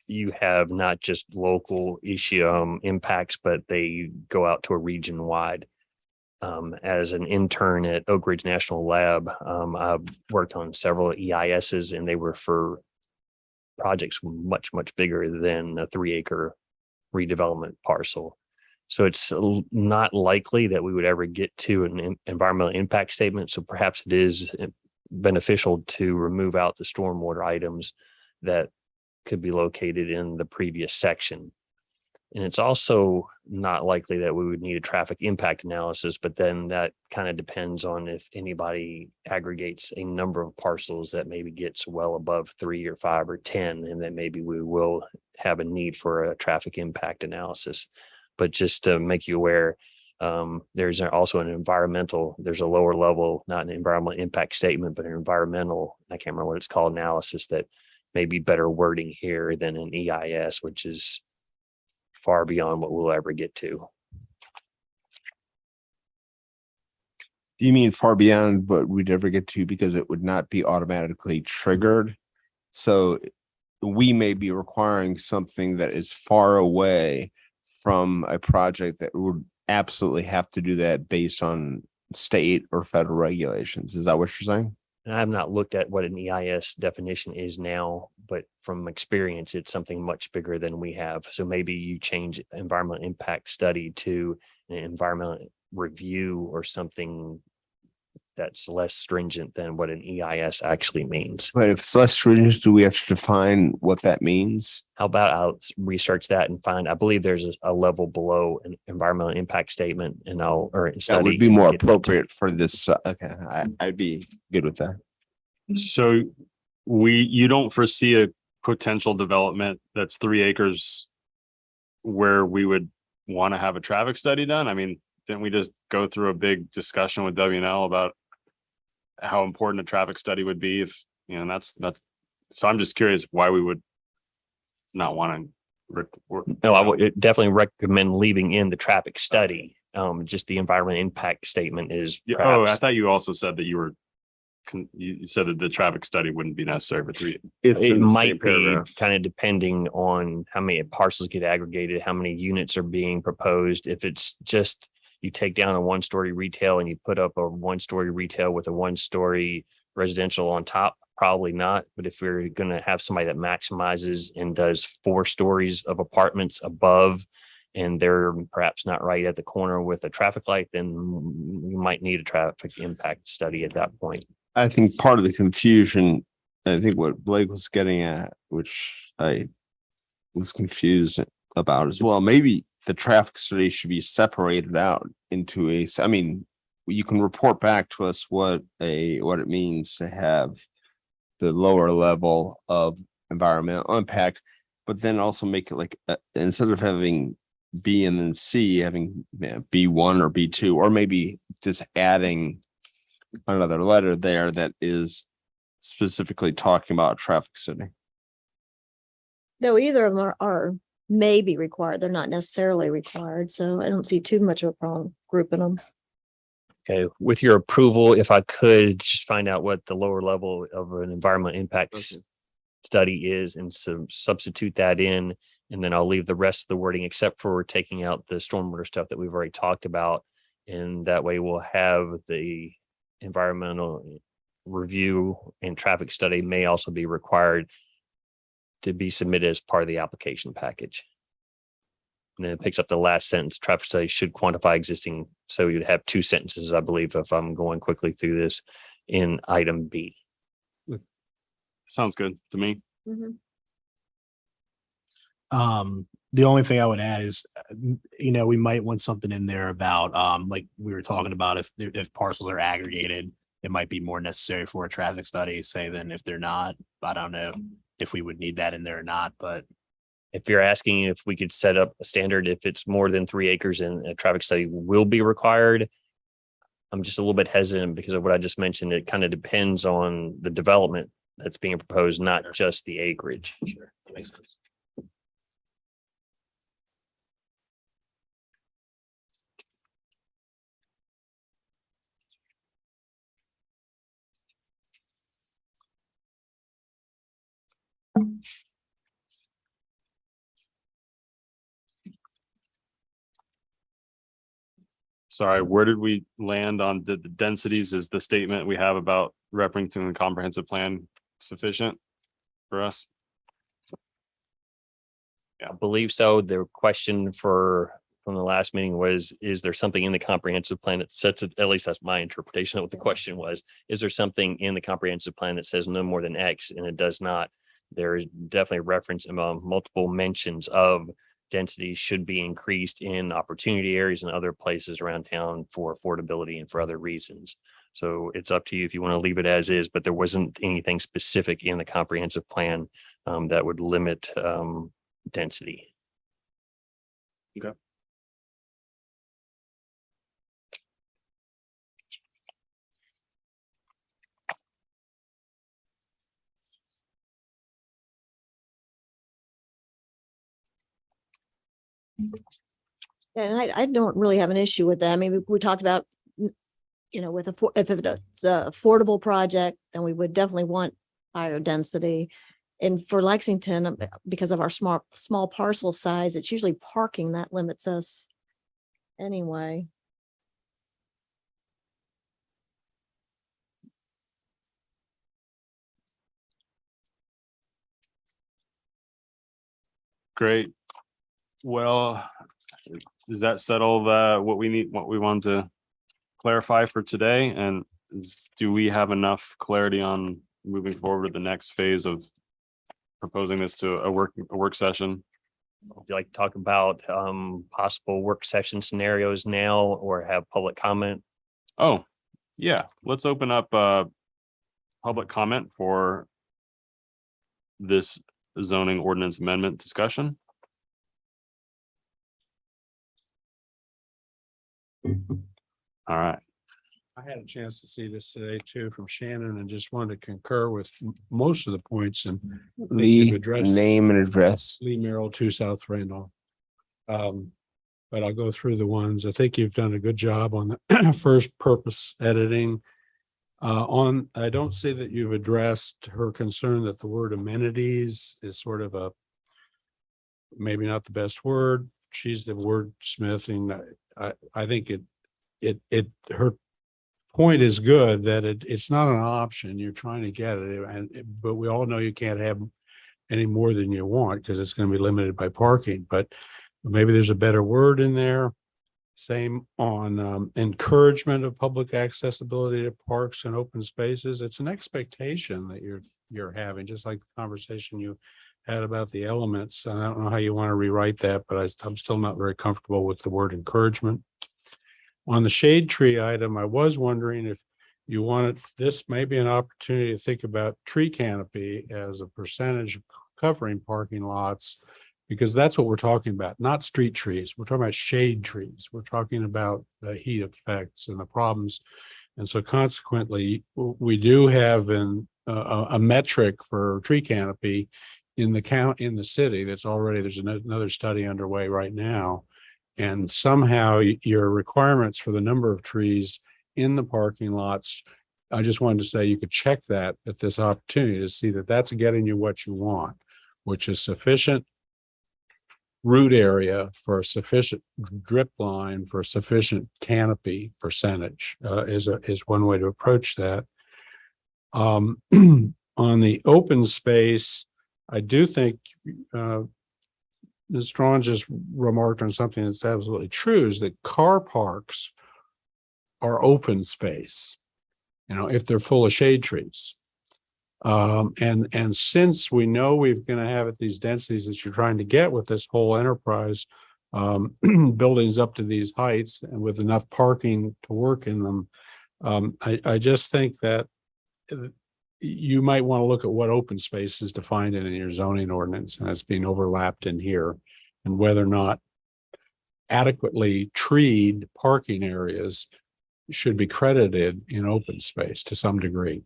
you have not just local issue impacts, but they go out to a region wide. As an intern at Oak Ridge National Lab, I've worked on several EISs and they were for projects much, much bigger than a 3-acre redevelopment parcel. So it's not likely that we would ever get to an environmental impact statement. So perhaps it is beneficial to remove out the stormwater items that could be located in the previous section. And it's also not likely that we would need a traffic impact analysis, but then that kind of depends on if anybody aggregates a number of parcels that maybe gets well above 3 or 5 or 10, and then maybe we will have a need for a traffic impact analysis. But just to make you aware, there's also there's a lower level, not an environmental impact statement, but an environmental, I can't remember what it's called, analysis that may be better wording here than an EIS, which is far beyond what we'll ever get to. Do you mean far beyond what we'd ever get to because it would not be automatically triggered? So we may be requiring something that is far away from a project that would absolutely have to do that based on state or federal regulations. Is that what you're saying? And I have not looked at what an EIS definition is now, but from experience, it's something much bigger than we have. So maybe you change environmental impact study to an environmental review or something that's less stringent than what an EIS actually means. But if it's less stringent, do we have to define what that means? How about I'll research that and find, I believe there's a level below an environmental impact statement and That would be more appropriate for this. Okay, I'd be good with that. So you don't foresee potential development that's 3 acres where we would want to have a traffic study done? I mean, didn't we just go through a big discussion with W&L about how important a traffic study would be if, you know, that's, so I'm just curious why we would not want to. No, I would definitely recommend leaving in the traffic study. Just the environment impact statement is. Oh, I perhaps- thought you also said that you said that the traffic study wouldn't be necessary for 3. It's It in the same might be paragraph. kind of depending on how many parcels get aggregated, how many units are being proposed. If it's just you take down a 1-story retail and you put up a 1-story retail with a 1-story residential on top, probably not. But if you're going to have somebody that maximizes and does 4 stories of apartments above, and they're perhaps not right at the corner with a traffic light, then you might need a traffic impact study at that point. I think part of the confusion, I think what Blake was getting at, which I was confused about as well, maybe the traffic study should be separated out into I mean, you can report back to us what it means to have the lower level of environmental impact, but then also make it like, instead of having B and then C, having B1 or B2, or maybe just adding another letter there that is specifically talking about traffic study. Though either of them are may be required, they're not necessarily required, so I don't see too much of a problem grouping them. Okay, with your approval, if I could just find out what the lower level of an environment impact study is and substitute that in, and then I'll leave the rest of the wording except for taking out the stormwater stuff that we've already talked about. And that way we'll have the environmental review and traffic study may also be required to be submitted as part of the application package. And then it picks up the last sentence, traffic study should quantify existing. So you'd have 2 sentences, I believe, if I'm going quickly through this in item B. Sounds good to me. Mhm. The only thing I would add is, we might want something in there about, like we were talking about, if parcels are aggregated, it might be more necessary for a traffic study, say, than if they're not. I don't know if we would need that in there or not, but If you're asking if we could set up a standard, if it's more than 3 acres and a traffic study will be required, I'm just a little bit hesitant because of what I just mentioned. It kind of depends on the development that's being proposed, not just the acreage. Sure, that makes sense. Sorry, where did we land on the densities? Is the statement we have about referencing the comprehensive plan sufficient for us? I believe so. The question from the last meeting was, is there something in the comprehensive plan that sets it, at least that's my interpretation of what the question was. Is there something in the comprehensive plan that says no more than X? And it does not. There is definitely reference multiple mentions of density should be increased in opportunity areas and other places around town for affordability and for other reasons. So it's up to you if you want to leave it as is, but there wasn't anything specific in the comprehensive plan that would limit density. Okay. And I don't really have an issue with that. I mean, we talked about, with if it's an affordable project, then we would definitely want higher density. And for Lexington, because of our small parcel size, it's usually parking that limits us anyway. Great. Well, does that settle what we want to clarify for today? And do we have enough clarity on moving forward to the next phase of proposing this to a work session? Would you like to talk about possible work session scenarios now or have public comment? Oh, yeah, let's open up public comment for this zoning ordinance amendment discussion? All right. I had a chance to see this today too from Shannon and just wanted to concur with most of the points and Lee, addressed. name and address. Lee Merrill, 2 South Randolph. But I'll go through the ones. I think you've done a good job on the first purpose editing. I don't see that you've addressed her concern that the word amenities is sort of maybe not the best word. She's the wordsmithing. I think her point is good that it's not an option. You're trying to get it, but we all know you can't have any more than you want because it's going to be limited by parking. But maybe there's a better word in there. Same on encouragement of public accessibility to parks and open spaces. It's an expectation that you're having, just like the conversation you had about the elements. I don't know how you want to rewrite that, but I'm still not very comfortable with the word encouragement. On the shade tree item, I was wondering if you wanted, this may be an opportunity to think about tree canopy as a percentage covering parking lots, because that's what we're talking about, not street trees. We're talking about shade trees. We're talking about the heat effects and the problems. And so consequently, we do have a metric for tree canopy in the city that's already, there's another study underway right now. And somehow your requirements for the number of trees in the parking lots, I just wanted to say you could check that at this opportunity to see that that's getting you what you want, which is sufficient root area for a sufficient drip line for a sufficient canopy percentage is one way to approach that. On the open space, I do think Ms. Strawn just remarked on something that's absolutely true, is that car parks are open space, if they're full of shade trees. And since we know we're going to have these densities that you're trying to get with this whole enterprise, buildings up to these heights and with enough parking to work in them, I just think that you might want to look at what open space is defined in your zoning ordinance and it's being overlapped in here, and whether or not adequately treed parking areas should be credited in open space to some degree.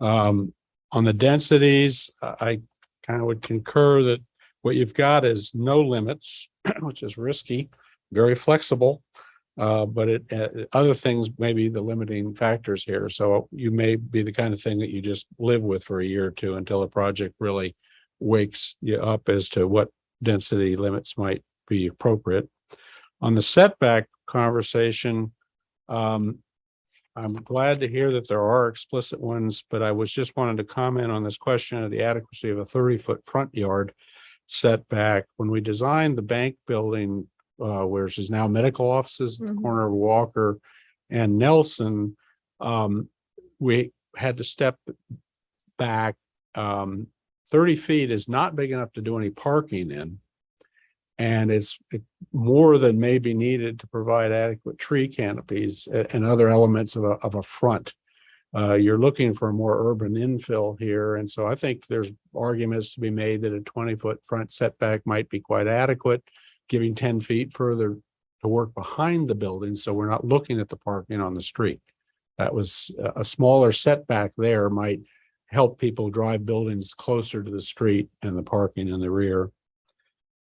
On the densities, I kind of would concur that what you've got is no limits, which is risky, very flexible. But other things may be the limiting factors here. So you may be the kind of thing that you just live with for a year or two until a project really wakes you up as to what density limits might be appropriate. On the setback conversation, I'm glad to hear that there are explicit ones, but I was just wanted to comment on this question of the adequacy of a 30-foot front yard setback. When we designed the bank building, which is now medical offices, at the corner of Walker and Nelson, we had to step back. 30 feet is not big enough to do any parking in. And it's more than may be needed to provide adequate tree canopies and other elements of a front. You're looking for a more urban infill here. And so I think there's arguments to be made that a 20-foot front setback might be quite adequate, giving 10 feet further to work behind the building. So we're not looking at the parking on the street. That was a smaller setback there might help people drive buildings closer to the street and the parking in the rear.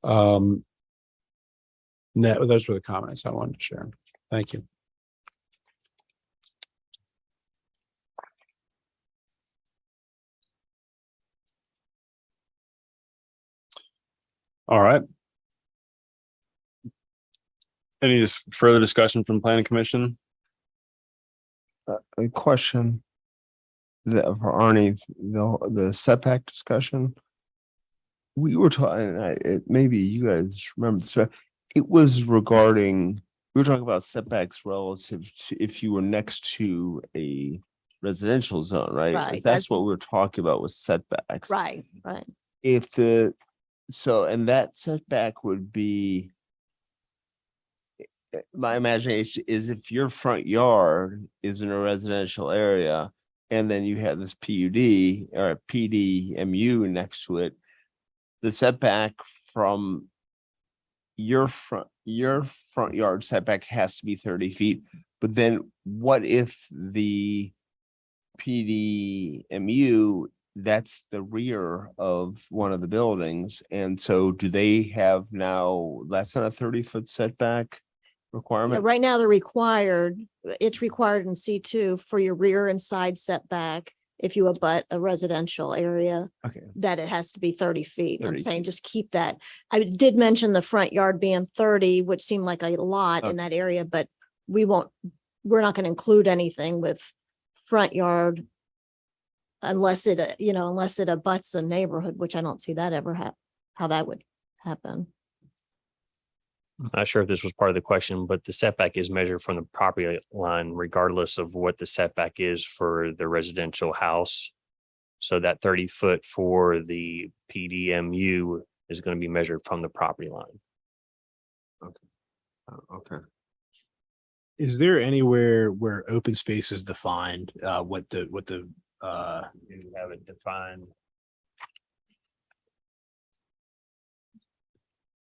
Those were the comments I wanted to share. Thank you. All right. Any further discussion from Planning Commission? A question that for Arnie, the setback discussion. We were talking, maybe you guys remember this, it was regarding, we were talking about setbacks relative to if you were next to a residential zone, right? Right, That's what we were talking about with setbacks. Right. And that setback would be, my imagination is if your front yard is in a residential area and then you have this PUD or a PDMU next to it, the setback from your front yard setback has to be 30 feet. But then what if the PDMU, that's the rear of one of the buildings? And so do they have now less than a 30-foot setback Yeah, requirement? right now it's required in C2 for your rear and side setback. If you abut a residential area, Okay. that it has to be 30 feet. I'm 30 saying just keep that. I did mention the front yard being 30, which seemed like a lot in Okay. that area, but we're not going to include anything with front yard unless it abuts a neighborhood, which I don't see that ever how that would happen. I'm not sure if this was part of the question, but the setback is measured from the property line regardless of what the setback is for the residential house. So that 30-foot for the PDMU is going to be measured from the property line. Okay. Is there anywhere where open space is defined, what the You have it defined.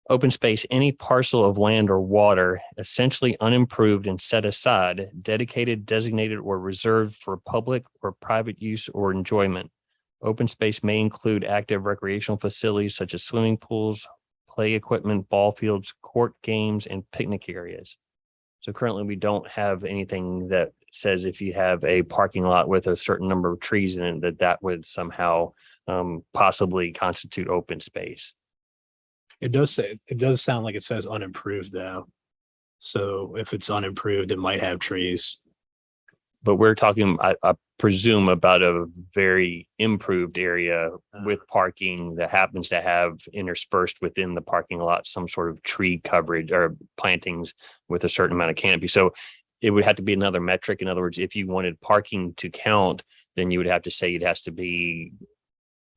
Open space, any parcel of land or water essentially unimproved and set aside, dedicated, designated, or reserved for public or private use or enjoyment. Open space may include active recreational facilities such as swimming pools, play equipment, ball fields, court games, and picnic areas. So currently we don't have anything that says if you have a parking lot with a certain number of trees in it, that would somehow possibly constitute open space. it does sound like it says unimproved though. So if it's unimproved, it might have trees. But we're talking, I presume, about a very improved area with parking that happens to have interspersed within the parking lot some sort of tree coverage or plantings with a certain amount of canopy. So it would have to be another metric. In other words, if you wanted parking to count, then you would have to say it has to be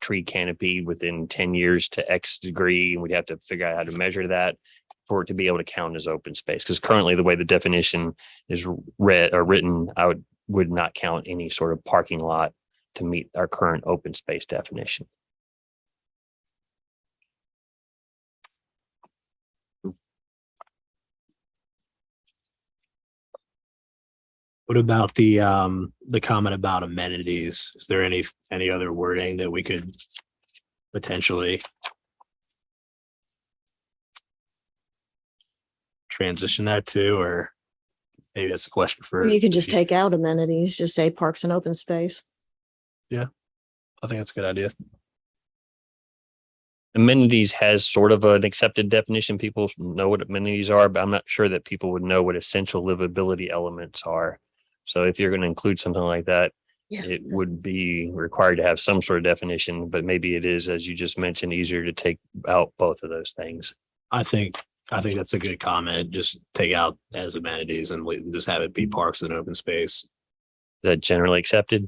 tree canopy within 10 years to X degree. And we'd have to figure out how to measure that for it to be able to count as open space. Because currently the way the definition is read or written, I would not count any sort of parking lot to meet our current open space definition. What about the comment about amenities? Is there any other wording that we could potentially transition that to, or maybe that's a question for? You can just take out amenities, just say parks and open space. I think that's a good idea. Amenities has sort of an accepted definition. People know what amenities are, but I'm not sure that people would know what essential livability elements are. So if you're going to include something like that, Yeah. it would be required to have some sort of definition, but maybe it is, as you just mentioned, easier to take out both of those things. I think that's a good comment. Just take out as amenities and just have it be parks and open space. Is that generally accepted?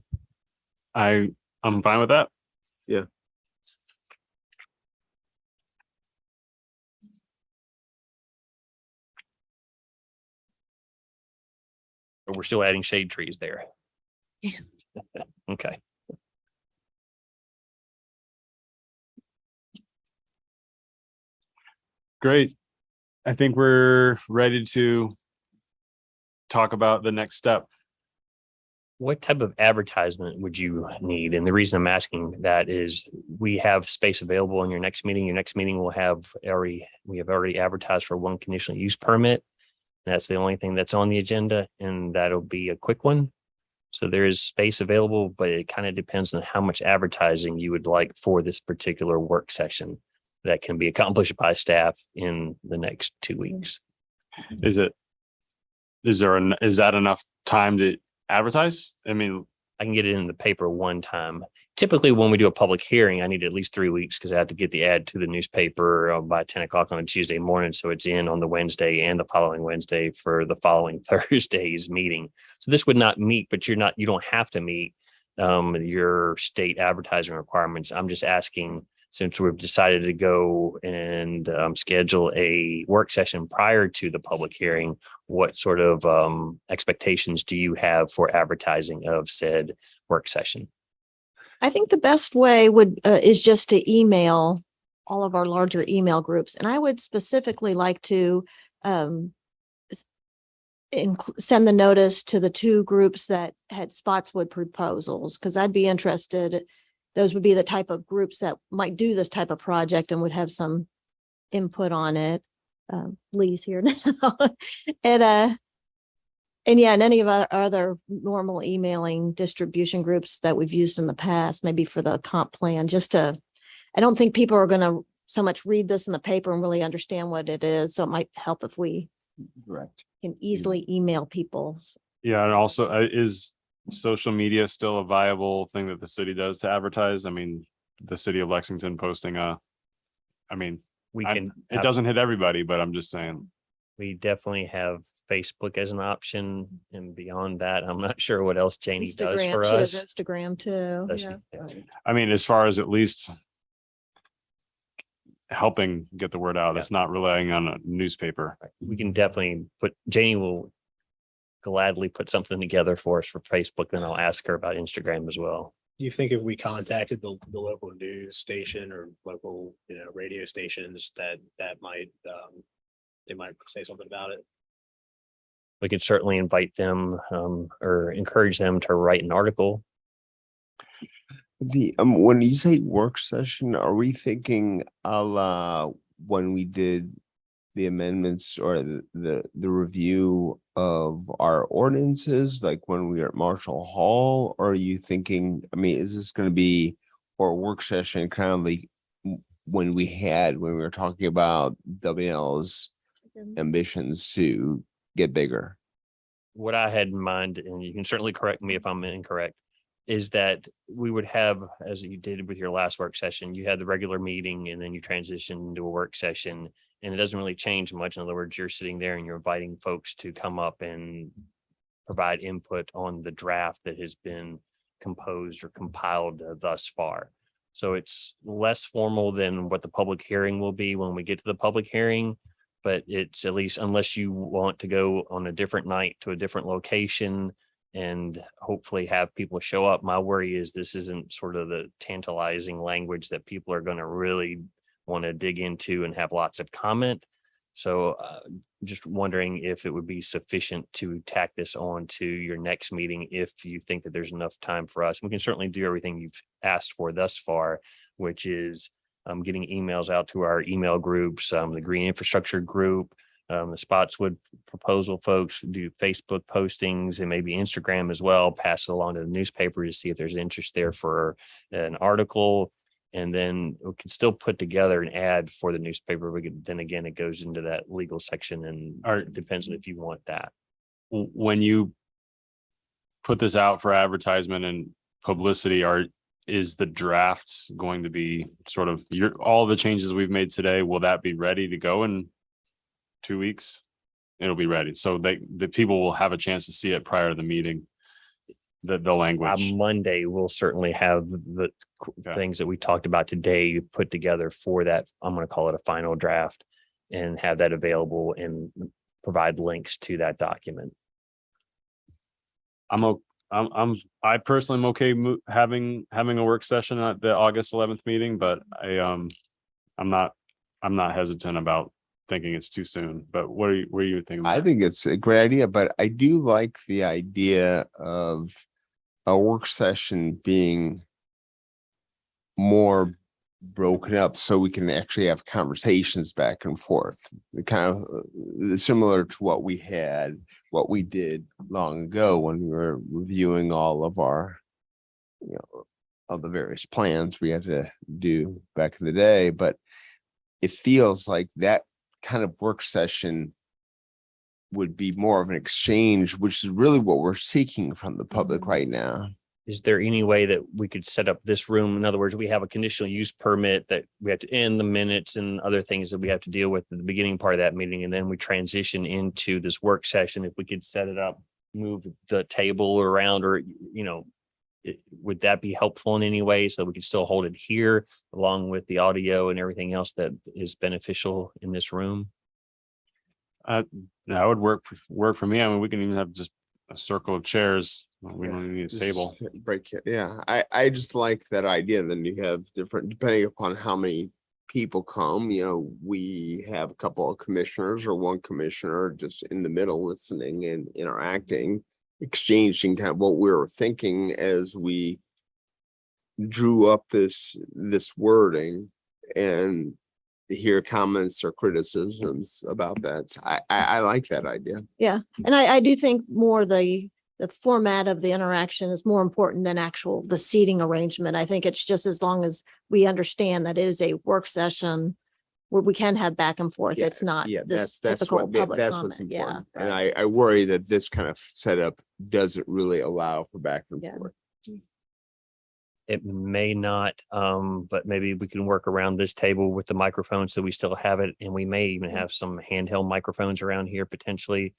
I'm fine with that. Or we're still adding shade trees there? Yeah. Okay. Great. I think we're ready to talk about the next step. What type of advertisement would you need? And the reason I'm asking that is we have space available in your next meeting. Your next meeting will have we have already advertised for one conditional use permit. That's the only thing that's on the agenda, and that'll be a quick one. So there is space available, but it kind of depends on how much advertising you would like for this particular work session that can be accomplished by staff in the next 2 weeks. Is that enough time to advertise? I mean, I can get it in the paper one time. Typically, when we do a public hearing, I need at least 3 weeks because I have to get the ad to the newspaper by 10 o'clock on a Tuesday morning. So it's in on the Wednesday and the following Wednesday for the following Thursday's meeting. So this would not meet, but you don't have to meet your state advertising requirements. I'm just asking, since we've decided to go and schedule a work session prior to the public hearing, what sort of expectations do you have for advertising of said work session. I think the best way is just to email all of our larger email groups. And I would specifically like to send the notice to the 2 groups that had Spotswood proposals, because I'd be interested. Those would be the type of groups that might do this type of project and would have some input on it. Lee's here now. And yeah, and any of our other normal emailing distribution groups that we've used in the past, maybe for the comp plan, I don't think people are going to so much read this in the paper and really understand what it is. So it might help if we Correct. can easily email people. Yeah, and also is social media still a viable thing that the city does to advertise? I mean, the city of Lexington posting We it can, doesn't hit everybody, but I'm just saying. we definitely have Facebook as an option, and beyond that, I'm not sure what else Janie does for She does us. Instagram too. Does she? Yeah. I mean, as far as at least helping get the word out, Yeah. it's not relying on a newspaper. We can definitely Janie will gladly put something together for us for Facebook, then I'll ask her about Instagram as well. Do you think if we contacted the local news station or local, radio stations that might, they might say something about it? We could certainly invite them or encourage them to write an article. When you say work session, are we thinking when we did the amendments or the review of our ordinances, like when we were at Marshall Hall? Or are you thinking, is this going to be or work session kind of like when we were talking about WNL's ambitions to get bigger? What I had in mind, and you can certainly correct me if I'm incorrect, is that we would have, as you did with your last work session, you had the regular meeting and then you transition into a work session, and it doesn't really change much. In other words, you're sitting there and you're inviting folks to come up and provide input on the draft that has been composed or compiled thus far. So it's less formal than what the public hearing will be when we get to the public hearing. But it's at least, unless you want to go on a different night to a different location and hopefully have people show up. My worry is this isn't sort of the tantalizing language that people are going to really want to dig into and have lots of comment. So just wondering if it would be sufficient to tack this on to your next meeting, if you think that there's enough time for us. We can certainly do everything you've asked for thus far, which is getting emails out to our email groups, the Green Infrastructure Group, the Spotswood proposal folks do Facebook postings and maybe Instagram as well, pass it along to the newspaper to see if there's interest there for an article. And then we can still put together an ad for the newspaper. Then again, it goes into that legal section, and it depends on if you want that. When you put this out for advertisement and publicity, is the draft going to be sort of all the changes we've made today? Will that be ready to go in 2 weeks? It'll be ready. So the people will have a chance to see it prior to the meeting. The language. On Monday, we'll certainly have the things that we talked about today put together for that. I'm going to call it a final draft, and have that available and provide links to that document. I personally am okay having a work session at the August 11th meeting, but I'm not hesitant about thinking it's too soon. But what are you thinking? I think it's a great idea, but I do like the idea of a work session being more broken up so we can actually have conversations back and forth, kind of similar to what we did long ago when we were reviewing all of our, of the various plans we had to do back in the day. But it feels like that kind of work session would be more of an exchange, which is really what we're seeking from the public right now. Is there any way that we could set up this room? In other words, we have a conditional use permit that we have to end the minutes and other things that we have to deal with at the beginning part of that meeting. And then we transition into this work session. If we could set it up, move the table around, or, would that be helpful in any way so we could still hold it here along with the audio and everything else that is beneficial in this room? That would work for me. I mean, we can even have just a circle of chairs Well, we don't even need a Just table. break it. Yeah, I just like that idea. Then you have different, depending upon how many people come, we have a couple of commissioners or one commissioner just in the middle listening and interacting, exchanging kind of what we were thinking as we drew up this wording, and hear comments or criticisms about that. So I like that idea. Yeah, and I do think more the format of the interaction is more important than the seating arrangement. I think it's just as long as we understand that it is a work session where we can have back and forth. Yeah, It's not Yeah, this that's typical what, public that's what's comment. Yeah. important. And I worry that this kind of setup doesn't really allow for back and Yeah. forth. It may not, but maybe we can work around this table with the microphone so we still have it. And we may even have some handheld microphones around here potentially,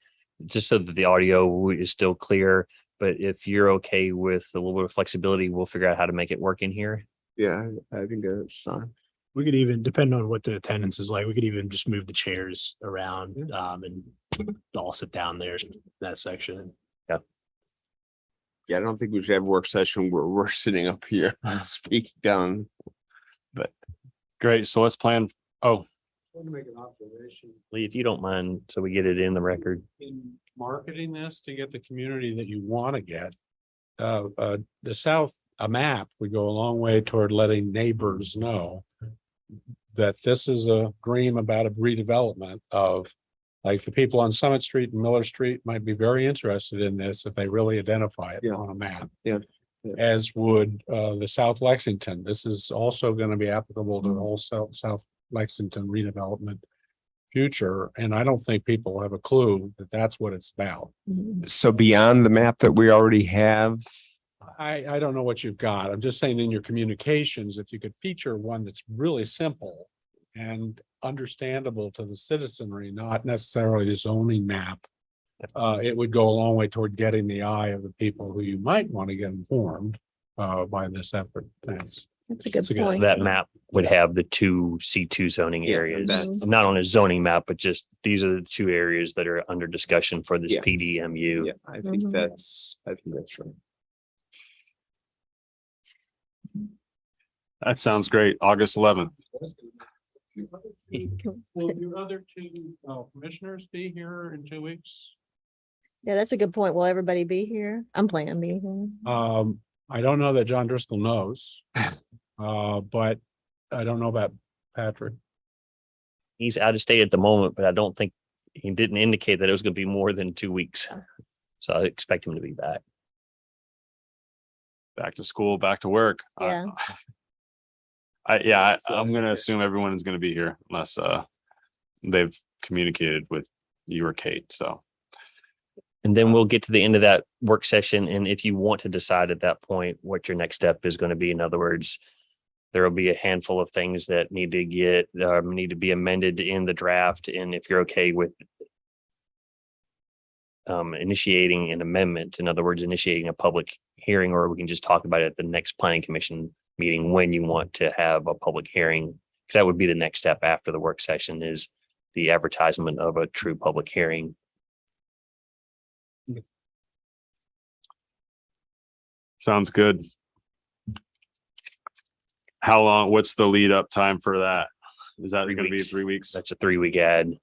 just so that the audio is still clear. But if you're okay with a little bit of flexibility, we'll figure out how to make it work in here. Yeah, I think that's fine. We could even, depending on what the attendance is like, we could even just move the chairs around and all sit down there in that section. Yeah, I don't think we should have a work session where we're sitting up here and speaking down. Great. So let's plan. Oh, Want to make an observation Lee, if you don't mind, so we get it in the record. in marketing this to get the community that you want to get. A map would go a long way toward letting neighbors know that this is a dream about a redevelopment of, like, the people on Summit Street and Miller Street might be very interested in this if they really identify it Yeah. on a map. Yeah. Yeah. As would the South Lexington. This is also going to be applicable to the whole South Lexington redevelopment future. And I don't think people have a clue that that's what it's about. Mhm. So beyond the map that we already have, I don't know what you've got. I'm just saying in your communications, if you could feature one that's really simple and understandable to the citizenry, not necessarily the zoning map, it would go a long way toward getting the eye of the people who you might want to get informed by this effort. Thanks. That's a good a good- point. That map would have the two C2 zoning Yeah, areas, that's- not on a zoning map, but just these are the two areas that are under discussion for this Yeah. PDMU. yeah, I think Mhm. that's right. that sounds great. August 11th. Will your other two commissioners be here in 2 weeks? Yeah, that's a good point. Will everybody be here? I'm planning to be here. I don't know that John Driscoll knows, but I don't know about Patrick. He's out of state at the moment, but I don't think he didn't indicate that it was going to be more than 2 weeks. So I expect him to be back. Back to school, back to work. Yeah. I'm gonna assume everyone is gonna be here unless they've communicated with you or Kate. So And then we'll get to the end of that work session. And if you want to decide at that point what your next step is going to be, in other words, there will be a handful of things that need to be amended in the draft. And if you're okay with initiating an amendment, in other words, initiating a public hearing, or we can just talk about it at the next planning commission meeting when you want to have a public hearing, because that would be the next step after the work session is the advertisement of a true public hearing. sounds good. How long, what's the lead up time for that? Is that 3 gonna be weeks. 3 weeks? That's a 3-week ad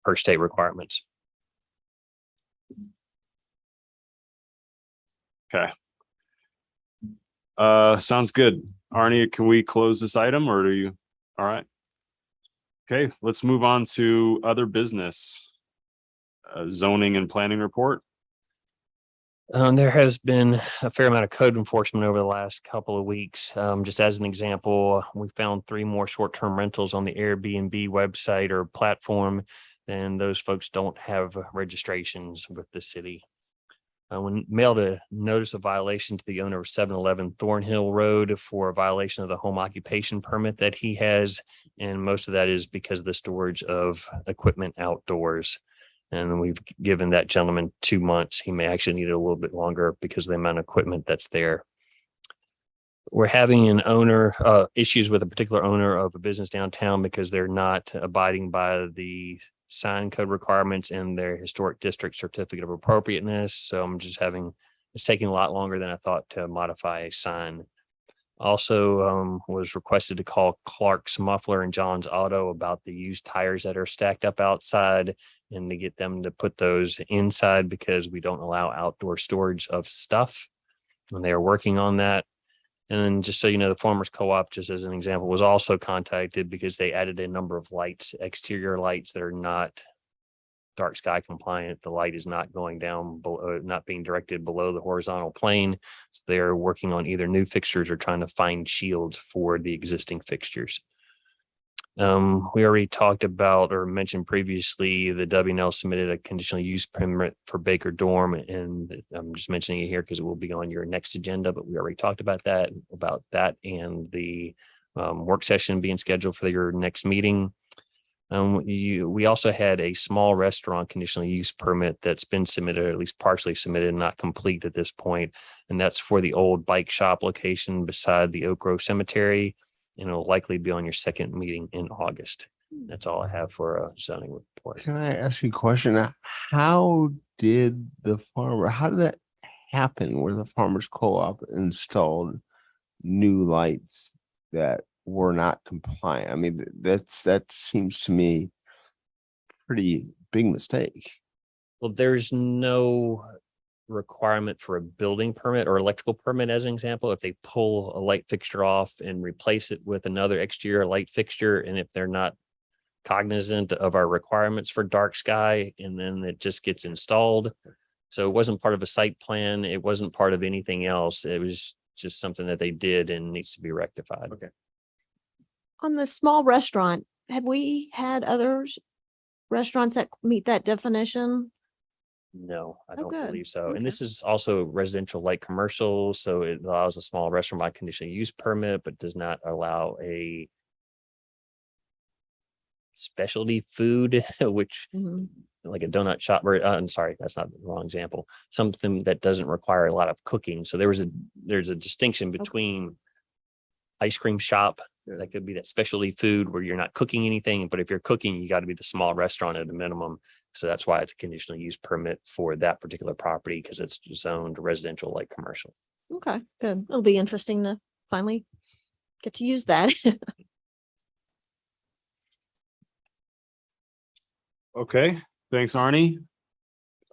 per state requirements. Okay. Sounds good. Arnie, can we close this item or do you? All right. Okay, let's move on to other business. Zoning and planning report. There has been a fair amount of code enforcement over the last couple of weeks. Just as an example, we found 3 more short-term rentals on the Airbnb website or platform, and those folks don't have registrations with the city. When mailed a notice of violation to the owner of 711 Thornhill Road for a violation of the home occupation permit that he has, and most of that is because of the storage of equipment outdoors. And we've given that gentleman 2 months. He may actually need it a little bit longer because of the amount of equipment that's there. We're having issues with a particular owner of a business downtown because they're not abiding by the sign code requirements in their historic district certificate of appropriateness. So I'm just having It's taking a lot longer than I thought to modify a sign. Also, was requested to call Clark's Muffler and John's Auto about the used tires that are stacked up outside and to get them to put those inside because we don't allow outdoor storage of stuff. And they are working on that. And then just so you know, the Farmers Co-op, just as an example, was also contacted because they added a number of lights, exterior lights that are not dark sky compliant. The light is not going down below, not being directed below the horizontal plane. So they're working on either new fixtures or trying to find shields for the existing fixtures. We already talked about or mentioned previously the WNL submitted a conditional use permit for Baker Dorm, and I'm just mentioning it here because it will be on your next agenda, but we already talked about that and the work session being scheduled for your next meeting. We also had a small restaurant conditional use permit that's been submitted, or at least partially submitted, not complete at this point. And that's for the old bike shop location beside the Oak Grove Cemetery. And it'll likely be on your second meeting in August. That's all I have for a zoning report. Can I ask you a question? How did that happen where the Farmers Co-op installed new lights that were not compliant? I mean, that seems to me pretty big mistake. Well, there's no requirement for a building permit or electrical permit, as an example. If they pull a light fixture off and replace it with another exterior light fixture, and if they're not cognizant of our requirements for dark sky, and then it just gets installed. So it wasn't part of a site plan. It wasn't part of anything else. It was just something that they did and needs to be rectified. Okay. On the small restaurant, have we had other restaurants that meet that definition? No, I Oh, don't good. believe so. Okay. And this is also residential light commercial. So it allows a small restaurant by conditional use permit, but does not allow a specialty food, which Mhm. like a donut shop, or I'm sorry, that's not the wrong example. Something that doesn't require a lot of cooking. So there's a distinction between ice cream shop. That could be that specialty food where you're not cooking anything, but if you're cooking, you got to be the small restaurant at a minimum. So that's why it's a conditional use permit for that particular property, because it's zoned residential like commercial. Okay, good. It'll be interesting to finally get to use that. Okay, thanks, Arnie.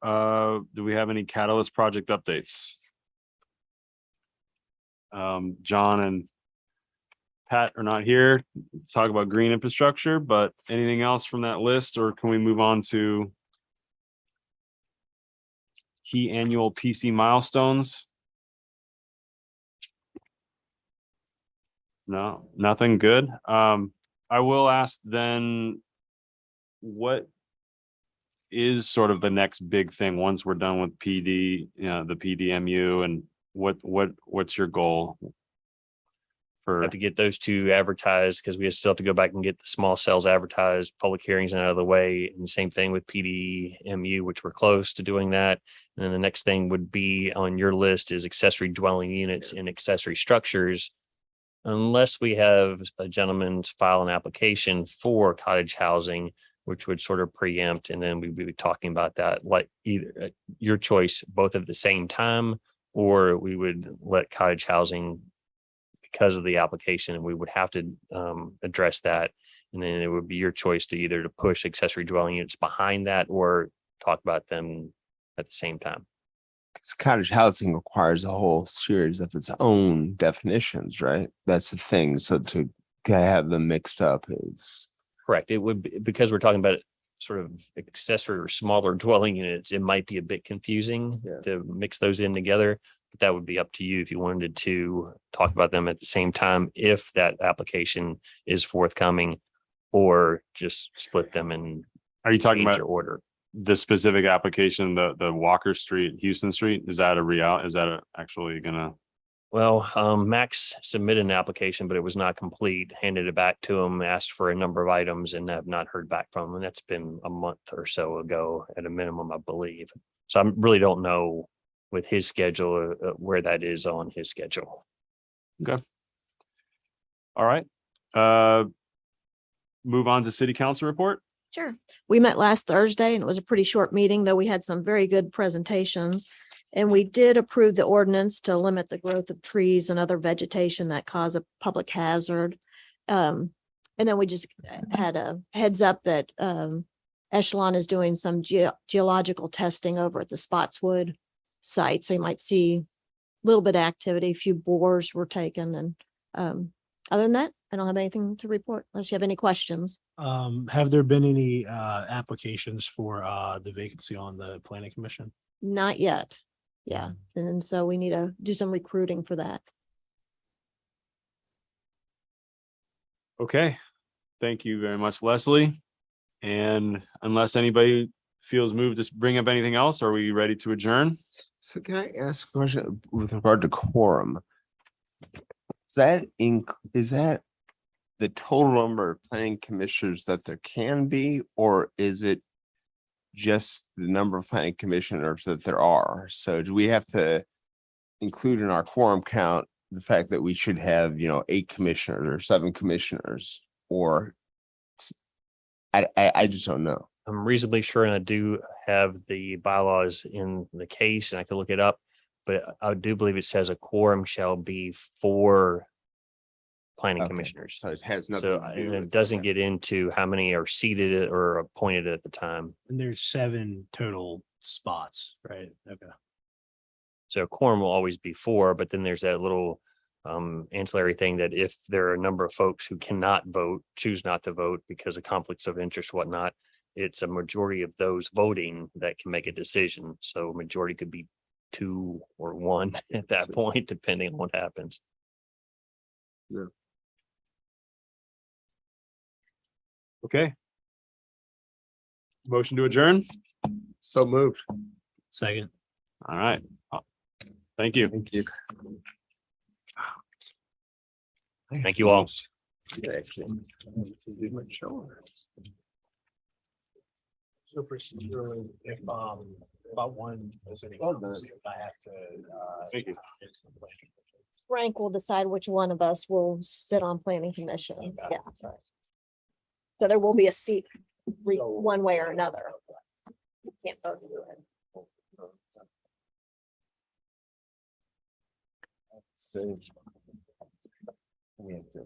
Do we have any Catalyst project updates? John and Pat are not here to talk about green infrastructure, but anything else from that list, or can we move on to key annual PC milestones? No, nothing. Good. I will ask then, what is sort of the next big thing once we're done with PD, the PDMU, and what's your goal? Have to get those two advertised, because we still have to go back and get the small cells advertised, public hearings and out of the way. And same thing with PDMU, which we're close to doing that. And then the next thing would be on your list is accessory dwelling units and accessory structures. Unless we have a gentleman file an application for cottage housing, which would sort of preempt, and then we'd be talking about that, like either your choice, both at the same time, or we would let cottage housing because of the application, and we would have to address that. And then it would be your choice to either to push accessory dwelling units behind that or talk about them at the same time. Because cottage housing requires a whole series of its own definitions, right? That's the thing. So to have them mixed up is correct. It would be, because we're talking about sort of accessory or smaller dwelling units, it might be a bit confusing to mix those in together. But that would be up to you if you wanted to talk about them at the same time, if that application is forthcoming, or just split them and Are you talking about your order. the specific application, the Walker Street, Houston Street? Is that actually gonna? Well, Max submitted an application, but it was not complete, handed it back to him, asked for a number of items, and have not heard back from him. And that's been a month or so ago at a minimum, I believe. So I really don't know with his schedule where that is on his schedule. Okay. All right. Move on to city council report. Sure. We met last Thursday and it was a pretty short meeting, though we had some very good presentations. And we did approve the ordinance to limit the growth of trees and other vegetation that cause a public hazard. And then we just had a heads up that Echelon is doing some geological testing over at the Spotswood site. So you might see a little bit of activity, a few bores were taken. And other than that, I don't have anything to report unless you have any questions. Have there been any applications for the vacancy on the planning commission? Not yet. Yeah. And so we need to do some recruiting for that. Okay, thank you very much, Leslie. And unless anybody feels moved to bring up anything else, are we ready to adjourn? So can I ask a question with regard to quorum? Is that the total number of planning commissioners that there can be, or is it just the number of planning commissioners that there are? So do we have to include in our quorum count the fact that we should have, 8 commissioners or 7 commissioners, or I just don't know. I'm reasonably sure, and I do have the bylaws in the case, and I can look it up, but I do believe it says a quorum shall be 4 planning Okay, commissioners. So it has nothing. So to do and with- it doesn't get into how many are seated or appointed at the time. And there's 7 total spots, right? Okay. So a quorum will always be 4, but then there's that little ancillary thing that if there are a number of folks who cannot vote, choose not to vote because of conflicts of interest, whatnot, it's a majority of those voting that can make a decision. So majority could be 2 or 1 at that point, depending on what happens. Okay. Motion to adjourn? So moved. Second. All right. Thank you. Thank you. Thank you all. So procedurally, if one is any, Well done. if I have to. Thank you. Frank will decide which one of us will sit on planning commission. Yeah. So there will be a seat one way or another. You can't vote to do it. So we have to